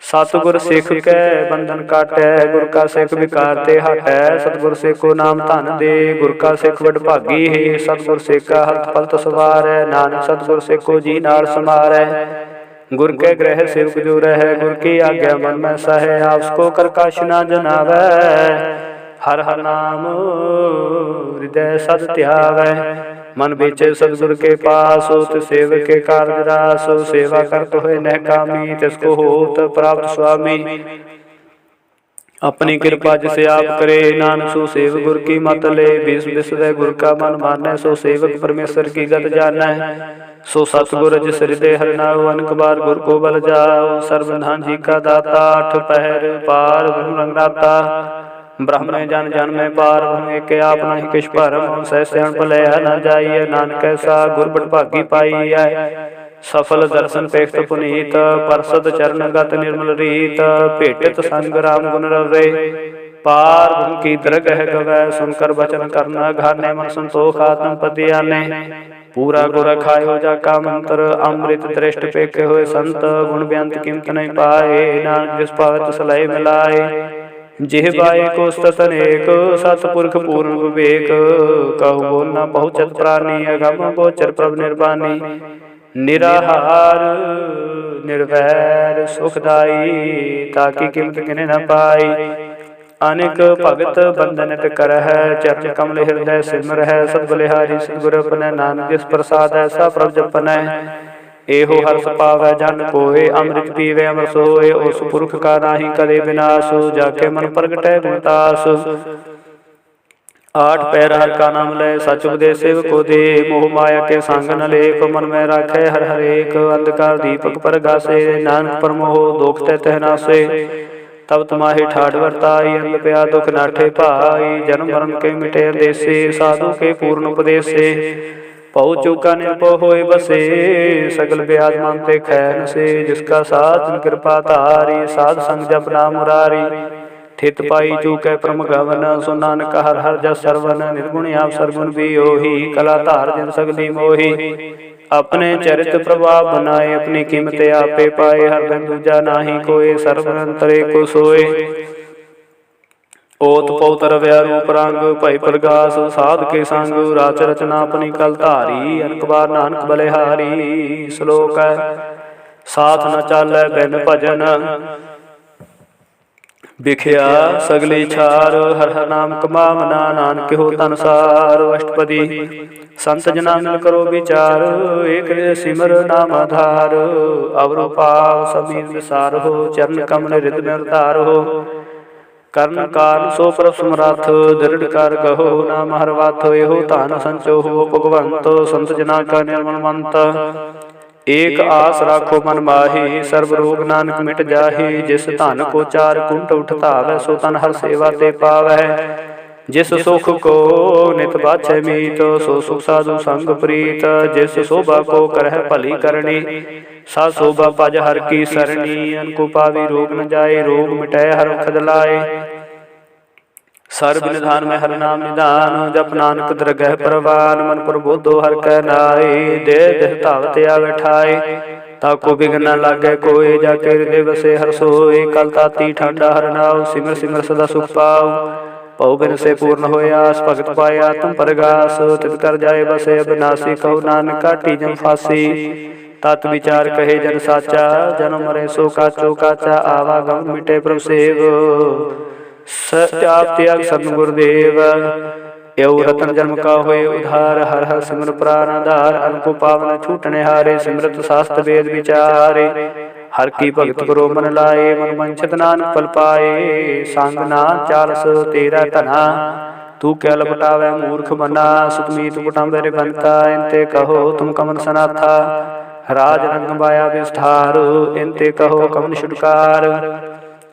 सतगुर सिख कै बंधन काटै, गुर का सिख विकार ते हटै, सतगुर से को नाम धन दे, गुर का सिख वड भागी है, सतगुर से का हत पलत सवारै, नानक सतगुर से को जी नाल समारै। गुर के ग्रह सेवक जो रह, गुर की आज्ञा मन में सह, आपको कर काश न जनावै, हर हर नाम हृदय सद त्यावै। मन बेचे सतगुर के पास, तिस सेवक के कार्य रास, सेवा करत होए नह कामी, तिसको होत प्राप्त स्वामी। अपनी कृपा जिसे आप करे, नानक सो सेवक गुर की मत ले, बिस बिस वै गुर का मन मानै, सो सेवक परमेश्वर की गत जानै। सो सतगुर जिस हृदय हर नाउ, अनक बार गुर को बल जाओ, सर्वधान जी का दाता, अठ पहर पार ब्रह्म रंगनाता। ब्रह्म जन जन में पार ब्रह्म एक आप नहीं किछ भरम, सह स्याण भलया न जाइए, नानक ऐसा गुर बड़ भागी पाई है। सफल दर्शन पेखत पुनीत, परसद चरण गत निर्मल रीत, भेटत संग राम गुण रवे, पार ब्रह्म की दरगह गवै, सुनकर बचन करना घाने, मन संतोष आत्म पति आने। पूरा गुर खायो जाका मंत्र, अमृत दृष्ट पेखे हुए संत, गुण बेअंत कीमत नहीं पाए, नानक जिस पावत सलाय मिलाए। जिह बाई को सत अनेक, सतपुरख पूर्ण विवेक, कहु बोल न पहुँचत प्राणी, अगम गोचर प्रभ निर्वाणी। निराहार निर्वैर सुखदाई, ताकि कीमत गिने न पाई। अनेक भगत बंधनित करह, चरण कमल हृदय सिमर है, सद बलिहारी सतगुर अपने, नानक जिस प्रसाद ऐसा प्रभ जपनै। एहो हर्ष पावै जन कोय, अमृत पीवे अमर सोय, उस पुरख का नाही कदे विनाश, जाके मन प्रगटै गुणतास। आठ पैर हर का नाम ले, सच उपदेश को दे, मोह माया के संग न लेप, मन में राखे हर हर एक, अंधकार दीपक परगासे, नानक परमोह दोख तह नासे। तब तुम्हारे ठाठ वर्ताई, अंग प्या दुख नाठे पाई, जन्म मरण के मिटे अंदेसे, साधु के पूर्ण उपदेशे। पहु चूका निर्भो होए बसे, सगल ब्याज मानते खैन से, जिसका साथ कृपा तारी, साध संग जप नाम मुरारी। ठित पाई चूकै परम गवन, सो नानक हर हर जस सरवन, निर्गुण आप सरगुण भी ओही, कला धार जिन सगली मोही। अपने चरित प्रभाव बनाए, अपनी कीमत आपे पाए, हर बिन दूजा नाही कोय, सर्वंतरे को सोए। ओत पौत रव्या रूप रंग भय प्रगास साध के संग राच रचना अपनी कल धारी अनक बार नानक बलिहारी। श्लोक है साथ न चालै बिन भजन बिखिया सगली छार हर हर नाम कमावना नानक हो तनसार। अष्टपदी संत जना मिल करो विचार एक सिमर नाम आधार अवरो पाव समीर विसार हो चरण कमल हृदय में उतार हो। कर्ण कान सो प्रभ समरथ दृढ़ कर गहो नाम हर वाथ हो तान संचो हो भगवंत संत जना का निर्मल मंत। एक आस राखो मन माही सर्व रोग नानक मिट जाही जिस धन को चार कुंट उठतावै सो तन हर सेवा ते पावै। जिस सुख को नित बाछै मीत सो सुख साधु संग प्रीत जिस शोभा को करह भली करनी सा शोभा पज हर की सरणी। अनको पावी रोग न जाए रोग मिटै हर खद लाए सर्व निधान में हर नाम निधान जप नानक दरगह परवान मन प्रबोधो हर कै नाय देह देह धावत आवे ठाए ताको बिघन न लागे कोय जाके हृदय बसे हर सोए कल ताती ठंडा हर नाव सिमर सिमर सदा सुख पाओ। पौ बिन से पूर्ण होय आस भगत पाया तुम परगास तित कर जाए बसे अविनाशी कहु नानक काटी जम फांसी। तत् विचार कहे जन साचा जन्म मरे सो काचो काचा आवागम मिटे प्रभु सेव सत्याप त्याग सत गुरुदेव। एवं रतन जन्म का होए उधार हर हर सिमर प्राण आधार अनको पावन छूटने हारे सिमरत शास्त्र वेद विचारे। हर की भगत करो मन लाए मन वंचित नानक फल पाए संग ना चालस तेरा धना तू क्या लपटावे मूर्ख बना सुतमीत कुटुंब बनता इनते कहो तुम कमन सनाथा राज रंग माया विस्तार इनते कहो कमन छुटकार।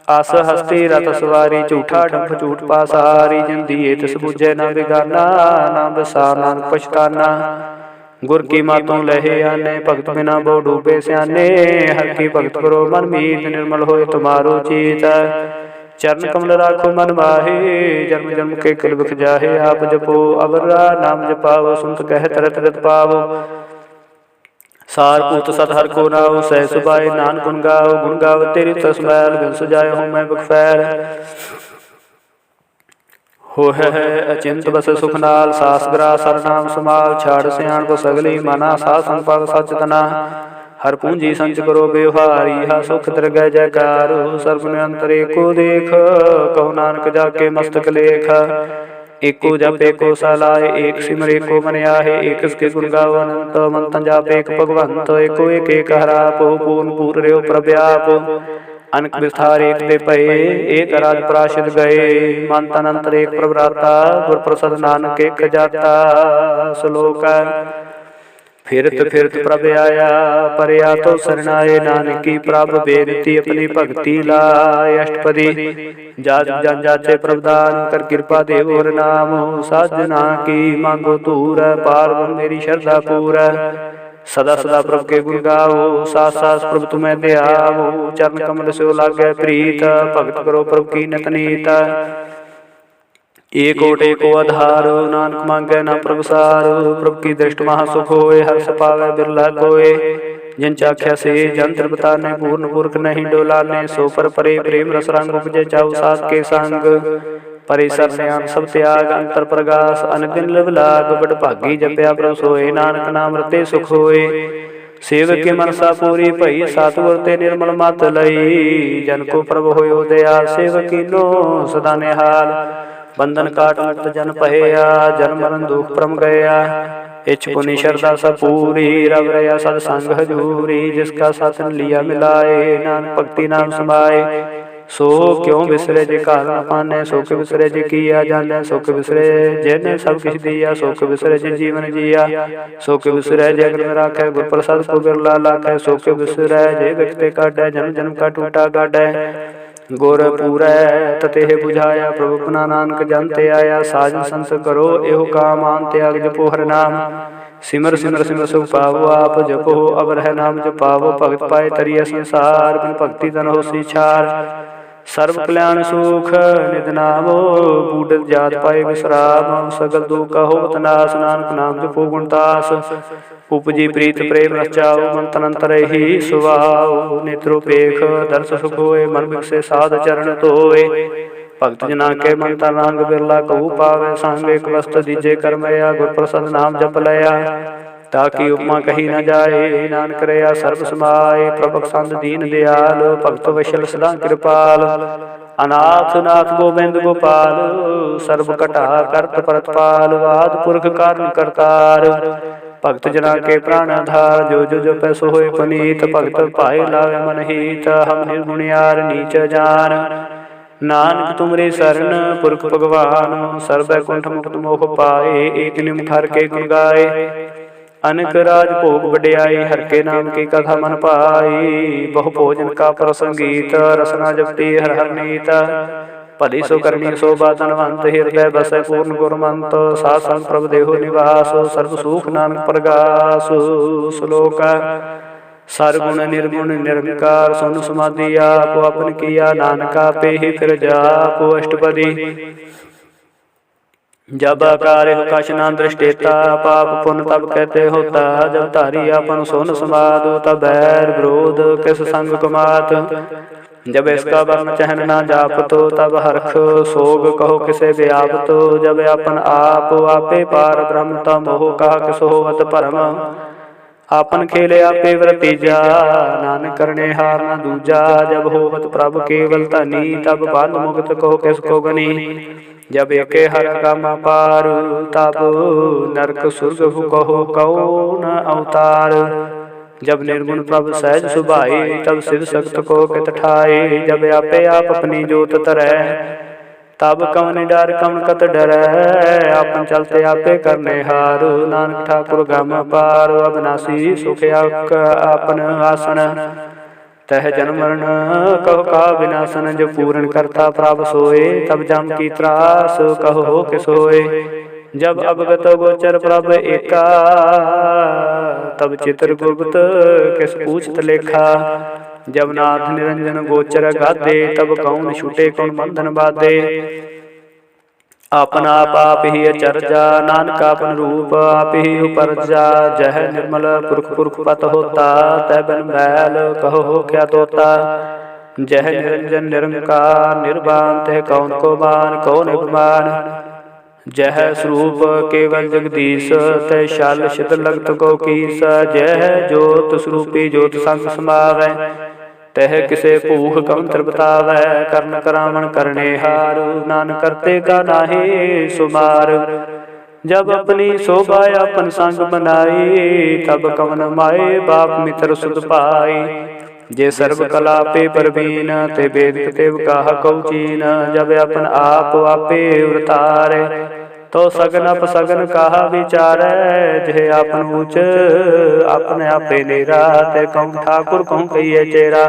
आस हस्ती रत सवारी झूठा डंफ झूठ पासारी जिन दिए तिस बुझे न बिगाना नाम बसा नानक पछताना। गुर की मातों लहे आने भगत बिना बो डूबे स्याने हर की भगत करो मन मीत निर्मल होए तुम्हारो चीत। चरण कमल राखो मन माहे जन्म जन्म के किल बिख जाहे आप जपो अवरा नाम जपाओ सुनत कह तरत रत पावो। सार पूत सत हर को नाव सह सुबाए नान गुण गाओ तेरी तस्मैल बिन सुजाए हूँ मैं बखफैल। हो है अचिंत बस सुख नाल सास ग्रा सर नाम समाल छाड़ सियाण को सगली मना सा संपद सच तना। हर पूंजी संच करो व्यवहारी हा सुख दरगह जयकार सर्व निरंतरे को देख कहो नानक जाके मस्तक लेख। एको जप एको सलाए एक सिमर एको मन आहे एक इसके गुण गाओ अनंत मंतन जाप एक भगवंत एको एक एक हराप पूर्ण पूर रेव प्रव्याप अनक विस्तार एक ते पहे एक राज प्राशिद गए मंतन अंतर एक प्रभराता गुर प्रसाद नानक एक जाता। श्लोक फिरत फिरत प्रभ आया परया तो शरणाए नानकी प्रभ बेनती अपनी भक्ति लाए। अष्टपदी जात जन जाचे प्रभदान कर कृपा देव और नाम साजना की मांगो तूर पार मेरी श्रद्धा पूर। सदा सदा प्रभु के गुण गाओ सास सास प्रभु तुम्हें ध्याओ चरण कमल से लागे प्रीत भगत करो प्रभु की नतनीत। एक ओट एको आधार नानक मांगे न प्रभु सार प्रभु की दृष्टि महासुख होए हर्ष पावे बिरला कोय। जिन चाख्या से जंत्र बताने पूर्ण पुरख नहीं डोलाने सो पर परे प्रेम रस रंग उपजे चाऊ सास के संग। परिसर स्यान सब त्याग अंतर प्रगास अन दिन लव लाग बड़ भागी जपया प्रभु सोए नानक नाम रते सुख होए। सेवक के मनसा पूरी भई सातुर ते निर्मल मत लई जन को प्रभु होयो दया सेवक नो सदा निहाल। बंधन काट मुक्त जन पहेया जन्म मरण दुख परम गया इच्छ पुनि श्रद्धा सब पूरी रव रया सद संग हजूरी। जिसका साथन लिया मिलाए नानक भक्ति नाम समाए सो क्यों बिसरे जे कारण पाने सो के बिसरे जे किया जाने सो के बिसरे जेने सब किछ दिया सो के बिसरे जे जीवन जिया सो के बिसरे जे अग्र में राखे गुर प्रसाद को बिरला लाखे सो के बिसरे जे व्यक्ति काटे जन्म जन्म का टूटा गाडे। गुर पूरै ततेह बुझाया प्रभु अपना नानक जनते आया साजन संस करो एहो काम आन त्याग जपो हर नाम। सिमर सिमर सिमर सुख पावो आप जपो अबर है नाम जपावो भगत पाए तरिया संसार बिन भक्ति धन हो सीछार। सर्व कल्याण सुख निध नामो बूढ़ जात पाए विश्राम सगल दुख हो तनास नानक नाम जपो गुणदास। उपजी प्रीत प्रेम रचाओ मन तनंतर ही सुवाओ नेत्रोपेख दर्श सुख होए मन बिक से साध चरण धोए। भगत जना के मन तन रंग बिरला कहू पावे संग। एक वस्त दीजे करमया गुर प्रसाद नाम जप लया। ताकि उपमा कही न जाए नानक रया सर्ब समाए। प्रभु संत दीन दयाल भगत वशल सदा कृपाल। अनाथ नाथ गोबिंद गोपाल सर्ब कटा करत परतपाल। वाद पुरख कारण करतार भगत जना के प्राण आधार। जो जो जो पैसो होए पुनीत भगत पाए लावे मन हीत। हम निर्गुणियार नीच जान नानक तुमरे शरण पुरख भगवान। सर्व कुंठ मुक्त मोह पाए एक निम हर के गुण गाए। अनक राज भोग वड्याई हर के नाम की कथा मन पाई। बहु भोजन का प्रसंगीत रसना जपती हर हर नीत। भली सो करनी शोभा धनवंत हृदय बसै पूर्ण गुरमंत। सात संग प्रभु देहो निवास सर्व सुख नानक प्रगास। श्लोक सरगुण निर्गुण निरंकार सुन समाधि आप। अपन किया नानका पे ही फिर जाप। अष्टपदी जब आकार कश न दृष्टेता पाप पुण्य तब कहते होता। जब धारी अपन सोन समाधु तब बैर विरोध किस संग कुमात। जब इसका वर्ण चहन न जाप तो तब हर्ष सोग कहो किसे व्याप तो। जब अपन आप आपे पार ब्रह्म तम मोह कहा किस होवत परम। आपन खेले आपे व्रतीजा नानक करने हार न दूजा। जब होवत प्रभु केवल धनी तब बंध मुक्त कहो किसको गनी। जब एके हर काम पार तब नरक सुर्ग कहो कौन अवतार। जब निर्गुण प्रभु सहज सुभाई तब शिव सक्त को कित ठाए। जब आपे आप अपनी जोत तरह तब कवन डर कवन कत डरै। आपन चलते आपे करने हार नानक ठाकुर गम पार। अविनाशी सुख आपन आसन तह जन्म मरण कहो का विनाशन। जो पूर्ण करता प्राप सोए तब जम की त्रास कहो किस होए। जब अवगत गोचर प्रभ एका तब चित्र गुप्त किस पूछत लेखा। जब नाथ निरंजन गोचर गादे तब कौन छूटे कौन बंधन बाधे। आपन आप ही चर्चा नानक आपन रूप आप ही उपरजा। जह निर्मल पुरख पुरख पत होता तह बन बैल कहो क्या तोता। जह निरंजन निरंकार निर्वाण तह कौन को बान कौन उपमान। जह स्वरूप केवल जगदीश तह शाल शित लगत को कीस। जह ज्योत स्वरूपी ज्योत संग समावै तह किसे भूख कमंत्र बतावै। कर्ण करावण करने हार नानक करते का नाहे सुमार। जब अपनी शोभा अपन संग बनाई तब कवन माए बाप मित्र सुध पाई। जे सर्व कला पे परवीन ते वेद तेव कहा कौचीन। जब अपन आप आपे उतारे तो सगन अप सगन कहा विचारै। जे आपन ऊच अपने आपे नेरा ते कहूँ ठाकुर कहूँ कहिए चेरा।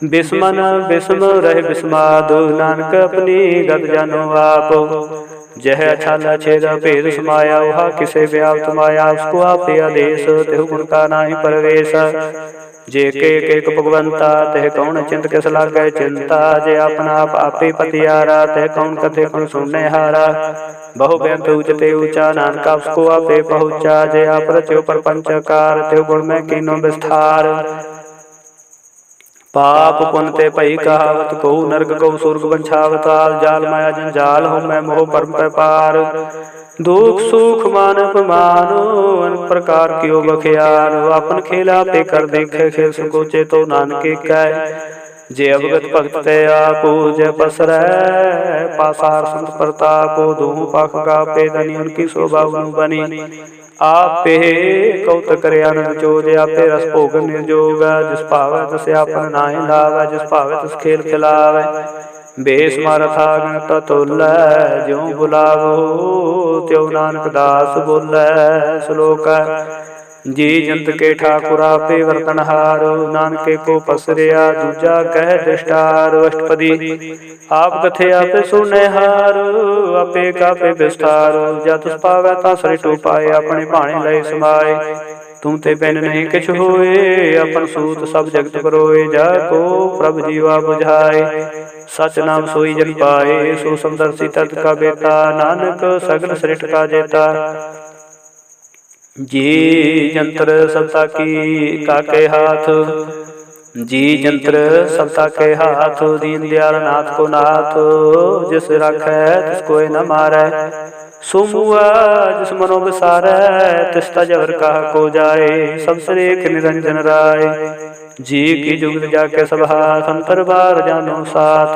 बिस्मन बिस्म रहे बिस्माद नानक अपनी गत जानो आप। जह छल छेद भेद समाया वहा किसे व्याप्त माया। उसको आपे आदेश तेहु गुण का नाही परवेश। जे के एक भगवंता तह कौन चिंत किस लागे चिंता। जे अपना आप आपे पतियारा तह कौन कथे कौन सुनने हारा। बहु व्यंत ऊंचते ऊंचा नानका उसको आपे पहुँचा। जे आप रचो पर पंचकार तेहु गुण में कीनो विस्तार। पाप पुण्य ते पई कहावत कहू नरक कहू स्वर्ग बंछावताल। जाल माया जंजाल हो मैं मोह परम पार। दुख सुख मान अपमान अनेक प्रकार कियो बखियार। अपन खेला पे कर देखे खेल संकोचे तो नानके कै। जे अवगत भगत ते आपो जय पसरै पासार संत प्रतापो। दोहु पाख का पे धनी उनकी शोभा बनी। आप पे कौत करे आनंद चोज आपे रस भोग निर्जोग। जिस पावे तस आपन नाहि लावे जिस पावे तस खेल खिलावे। बेस मारथा गणत तोलै ज्यों बुलावो त्यों नानक दास बोलै। श्लोक जी जंत के ठाकुर आपे वर्तनहार। नानके को पसरिया दूजा कह दृष्टार। अष्टपदी आप कथे आपे सुने हार आपे कापे विस्तार। जत पावै ता सरिटो पाए अपने भाणे लय समाए। तुम ते बिन नहीं किछ होए अपन सूत सब जगत परोए। जाको प्रभु जीवा बुझाए सच नाम सोई जन पाए। सो समदर्शी तत् का बेता नानक सगल सृष्ट का जेता। जी जंतर सत्ता की काके हाथ जी जंत्र सबता के हाथ, दीन दयाल नाथ को नाथ। जिस राखै तिस कोय न मारै, सो मुआ जिस मनो बिसारै। तिसता जबर कहा को जाए, सब सरेख निरंजन राय। जी की जुगत जाके सब हाथ, अंतर बार जानो साथ।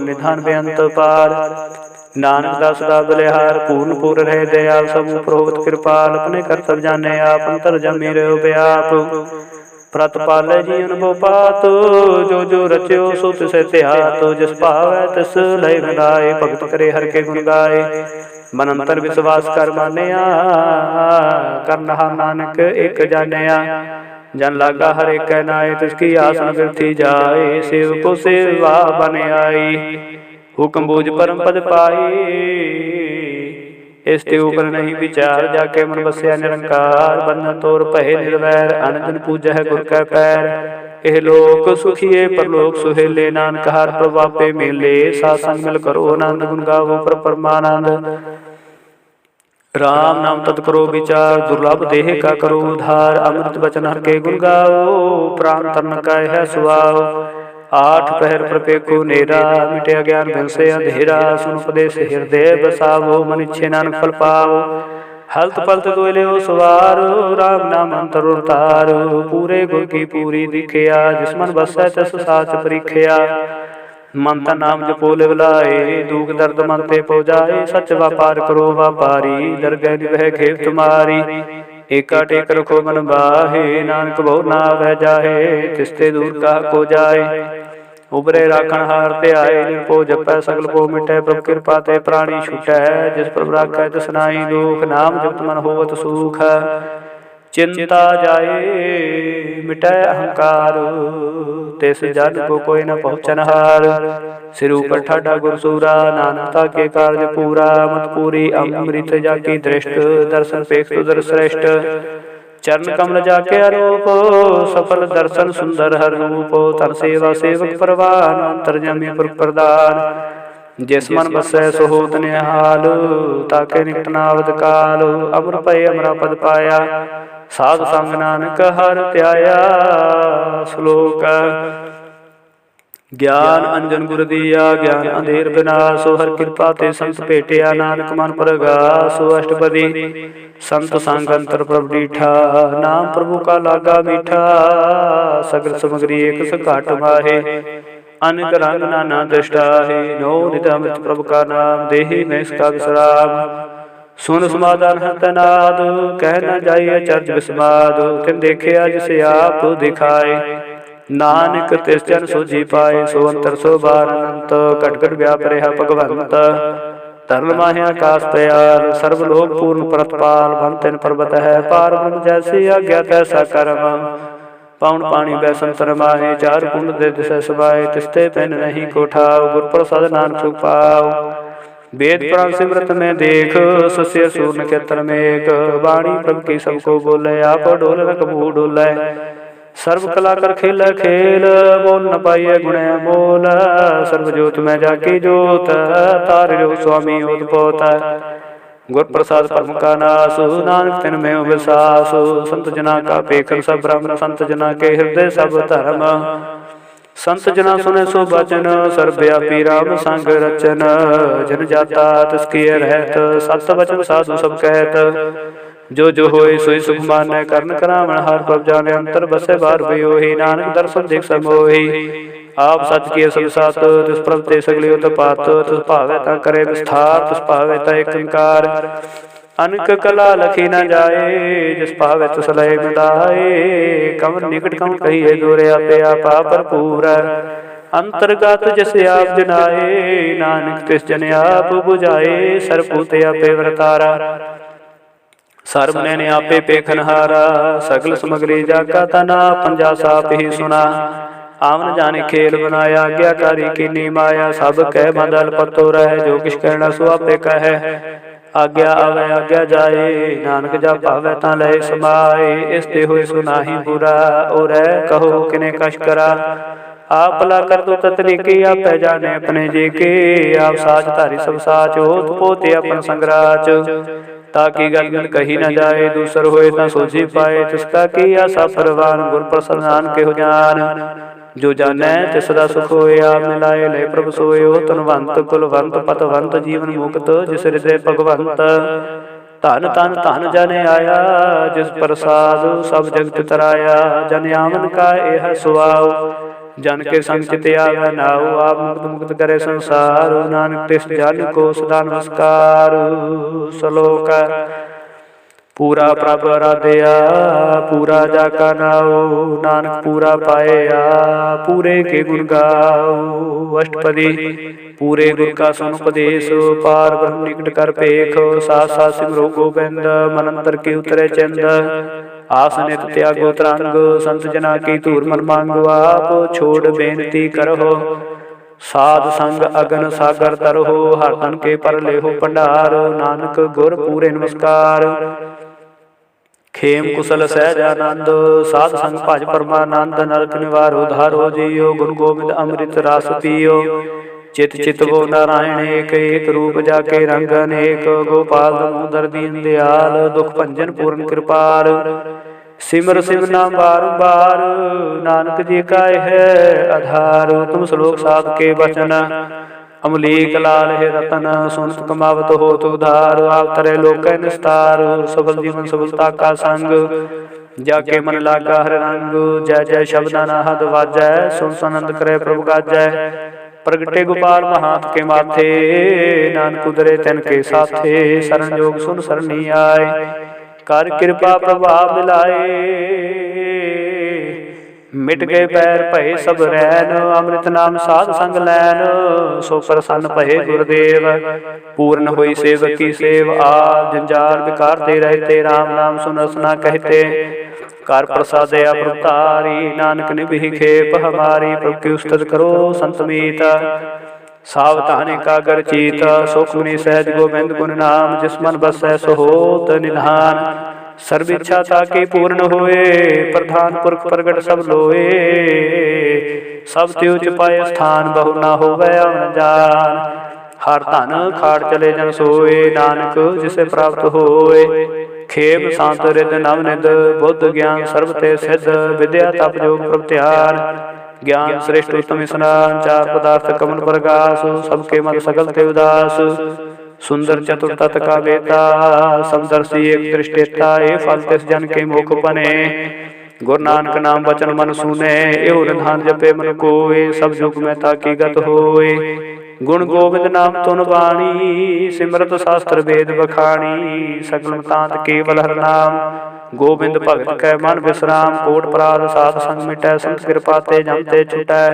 निधान बेअंत पार, नानक दास दा बलिहार। पूर्ण पूर रहे दयाल, सब प्रोत कृपाल। अपने करतब जाने आप, अंतर जमी रहो व्याप। प्रत पालै जी अनुभव पात, जो जो रच्यो सो तिसै त्यात। जिस भावै तिस लय मिलाए, भगत करे हर के गुण गाए। मन अंतर विश्वास कर मानिया, करनहार नानक एक जानिया। जन लागा हर एक नाय, तिसकी आसन बिरथी जाए। सेवको सेवा बन आई, हुक्म बूझ परम पद पाई। इसते ऊपर नहीं विचार, जाके मन बसिया निरंकार। बंधन तोर भय निर्वैर, अनजन पूजा है गुर कै पैर। एह लोक सुखिए परलोक सुहेले, नानक हर प्रभापे मेले। साथ संग मिल करो आनंद, गुण गावो पर परमानंद। राम नाम तत् करो विचार, दुर्लभ देह का करो उधार। अमृत बचन हर के गुण गाओ, प्राण तन का है सुआओ। आठ पहर प्रपेको नेरा, मिटे अज्ञान भन से अंधेरा। सुन उपदेश हृदय बसावो, मन इच्छे नानक फल पावो। हलत पलत दोय लो सवार, राम नाम अंतर उतार। पूरे गुर की पूरी दिखिया, जिस मन बसै तिस साच परीखिया। मन तन नाम जपो लिवलाए, दुख दर्द मन ते पो जाए। सच व्यापार करो व्यापारी, दरगह निभै खेप तुम्हारी। एका टेक रखो मन बाहे, नानक बहु ना वह जाहे। तिसते दूर कहा को जाए, उबरे राखण हार ते आए। निर्भो जपै सगल को मिटै, प्रभु कृपा ते प्राणी छुटै। जिस प्रभु राखै तिस नाई दुख, नाम जपत मन होवत सुख। चिंता जाए मिटै अहंकार, तिस जन को कोई न पहुँचन हार। सिर ऊपर ठाडा गुरसूरा, नानकता के कार्य पूरा। मत पूरी अमृत जाकी दृष्ट, दर्शन पेख सुदर श्रेष्ठ। चरण कमल जाके आरोप, सफल दर्शन सुंदर हर रूप। तर सेवा सेवक परवान, अंतर जमी पुर प्रदान। जिस मन बसै सो होत निहाल, ताके निकट नावत काल। अमर पय अमरा पद पाया, साध संग नानक हर त्याया। श्लोक ज्ञान अंजन गुर दिया, ज्ञान अंधेर विनाश। हर कृपा ते संत भेटिया, नानक मन प्रगास। अष्टपदी संत संग अंतर प्रभु डीठा, नाम प्रभु का लागा मीठा। सगल समग्री एक सघाट माहे, अनेक रंग नाना दृष्टाहे। नो नित अमृत प्रभु का नाम, देहि में इसका विश्राम। सुन समाधान हत नाद, कह न जाइए चर्च विस्माद। तिन देखे जिसे आप दिखाए, नानक तिस जन सोझी पाए। सो अंतर सो बार अनंत, घट घट व्याप रहा भगवंत। धर्म माहे आकाश प्यार, सर्वलोक पूर्ण परतपाल। भन तिन पर्वत है पार, ब्रह्म जैसी आज्ञा तैसा कर्म। पाउन पानी बैसन तरमाहे, चार कुंड दे दिशा सुभाए। तिस्ते पैन नहीं कोठाओ, गुर प्रसाद नानक सुख पाओ। वेद पुराण सिमरत में देख, सस्य सूर नक्षत्र मेघ। वाणी प्रभु की सबको बोले, आप डोल न कबू डोलै। सर्व कला कर खेल खेल, बोल न पाइए गुण मोल। सर्व जोत में जाकी जोत, तार जो स्वामी ओतपोत। गुर प्रसाद परम का नास, नानक तिन में विश्वास। संत जना का पेखन सब ब्रह्म, संत जना के हृदय सब धर्म। संत जना सुने सो बचन, सर्वव्यापी राम संग रचन। जन जाता तिसकी रहत, सत वचन साधु सब कहत। जो जो होए सोई सुख मानै, करन करावण हार प्रभ जाने। अंतर बसे बार बियोहि, नानक दर्शन देख समोहि। आप सच किए सब सात, तिस प्रभ ते सगली उत्पात। तिस भावै ता करे विस्तार, तिस भावै ता एक ओंकार। अनक कला लखी न जाए, जिस भावै तिस लय मिलाए। कवन निकट कवन कहिए जोरे, आपे आपा भरपूर। अंतर्गत जिस आप जनाए, नानक तिस जन आप बुझाए। सरपूत आपे वरतारा, सर्व ने आपे पेखन हारा। सगल समग्री जाका तना, पंजा साप ही सुना। आवन जाने खेल बनाया, आज्ञाकारी कीनी माया। सब कह बदल पतो रह, जो किस कहना सो आपे कह। आज्ञा आवे आज्ञा जाए, नानक जा पावे ता लय समाए। इसते होए सो नाहि बुरा, और कहो किने कश करा। आप भला कर दो ततनी की, आप जाने अपने जी के। आप साच धारी सब साच, होत पोते अपन संगराच। ताकि गल गल कही न जाए, दूसर होए न सोझी पाए। तिसका की आशा परवान, गुर प्रसाद नानक हो जान। जो जानै तिसदा सुख होए, आप मिलाए ले प्रभ सोए। ओ तनवंत कुलवंत पतवंत, जीवन मुक्त जिस हृदय भगवंत। धन धन धन जन आया, जिस प्रसाद सब जगत तराया। जन आमन का यह सुआओ, जन के संग चित आवे नाऊ। आप मुक्त मुक्त करे संसार, नानक तिस जन को सदा नमस्कार। श्लोक पूरा प्रभ आराध्या, पूरा जाका नाओ। नानक पूरा पाया, पूरे के गुण गाओ। अष्टपदी पूरे गुर का सुन उपदेश, पार ब्रह्म निकट कर पेख। साथ साथ सिमरो गोबिंद, मन अंतर के उतरे चंद। आसनित त्यागो तरंग, संत जना की धूर मन मांगो। आप छोड़ बेनती करहो, साध संग अगन सागर तरहो। हर तन के पर लेहो भंडार, नानक गुर पूरे नमस्कार। खेम कुशल सहज आनंद, साध संग भज परमानंद। नरक निवारो धारो जियो, गुरु गोविंद अमृत रास पियो। चित चित वो नारायण एक, एक रूप जाके रंग अनेक। गोपाल दामोदर दीन दयाल, दुख भंजन पूर्ण कृपाल। सिमर सिम नाम बारंबार, नानक जी का है आधार। तुम श्लोक साध के बचन, अमलीक लाल है रतन। सुनत कमावत हो उधार, आप तरे लोक निस्तार। सफल जीवन सफलता का संग, जाके मन लागा हर रंग। जय जय शब्द अनाहद वाजै, सुन सनंद करे प्रभु गाजै। प्रगटे गोपाल महात के माथे, नानक उदरे तन के साथे। शरण जोग सुन सरनी आए, कर कृपा प्रभाव मिलाए। मिट गए पैर भय सब रैन, अमृत नाम साध संग लैन। सो प्रसन्न भये गुरुदेव, पूर्ण हुई सेवक की सेव। आ जंजाल बिकारते रहते, राम नाम सुन रसना कहते। कर प्रसाद अप्रतारी, नानक निभि खेप हमारी। प्रभु की उस्तत करो संत मीत, सावधानी कागर चीत। सुख मुनि सहज गोविंद गुण नाम, जिस मन बसै सो होत निधान। सर्व इच्छा ताकी पूर्ण होए, प्रधान पुरख प्रगट सब लोए। सब त्योच पाए स्थान, बहु ना होवै अवन जान। हर धन खाड़ चले जन सोए, नानक जिसे प्राप्त होए। खेम शांत रिद नवनिध, बुद्ध ज्ञान सर्व ते सिद्ध। विद्या तप योग प्रभ ध्यान, ज्ञान श्रेष्ठ उत्तम स्नान। चार पदार्थ कमल प्रकाश, सबके मन सकल ते उदास। सुंदर चतुर तत् का बेता, समदर्शी एक दृष्टेता। ए फल तिस जन के मुख बने, गुरु नानक नाम वचन मन सुने। एहो निधान जपे मन कोय, सब जुग में ताकी गत होय। गुण गोविंद नाम तुन बाणी, सिमरत शास्त्र वेद बखाणी। सकल मतांत केवल हर नाम, गोविंद भगत कै मन विश्राम। कोट पराध साध संग मिटै, संत कृपा ते जम ते छुटै।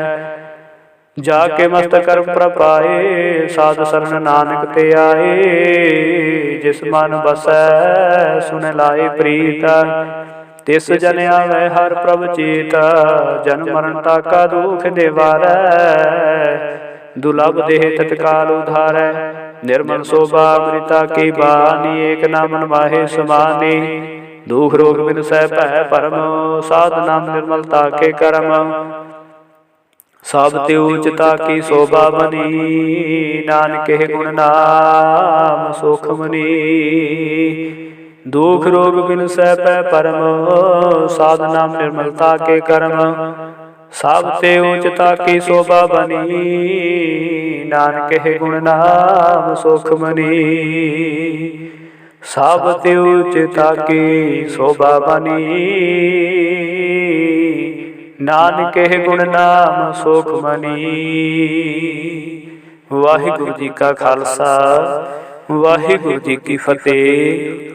जाके मस्त कर्म प्रपाए, साध शरण नानक ते आए। जिस मन बसै सुन लाए प्रीत, तिस जन आवे हर प्रभ चीत। जन्म मरण ताका दुख निवारै, दुर्लभ देह तत्काल उधारै। निर्मल शोभा अमृता की बानी, एक ना मन माहे समानी। दुख रोग बिन सह भय परम, साध नाम निर्मलता के करम। सब त्योचता की शोभा बनी, नानक के गुण नाम सुख मनी। दुख रोग बिन सह पै परम, साध नाम निर्मलता के करम। सब त्योचता की शोभा बनी, नानक के गुण नाम सुख मनी। सब त्योचता की शोभा बनी, नानक के गुण नाम सुख मनी। वाहिगुरु जी का खालसा, वाहिगुरु जी की फतेह।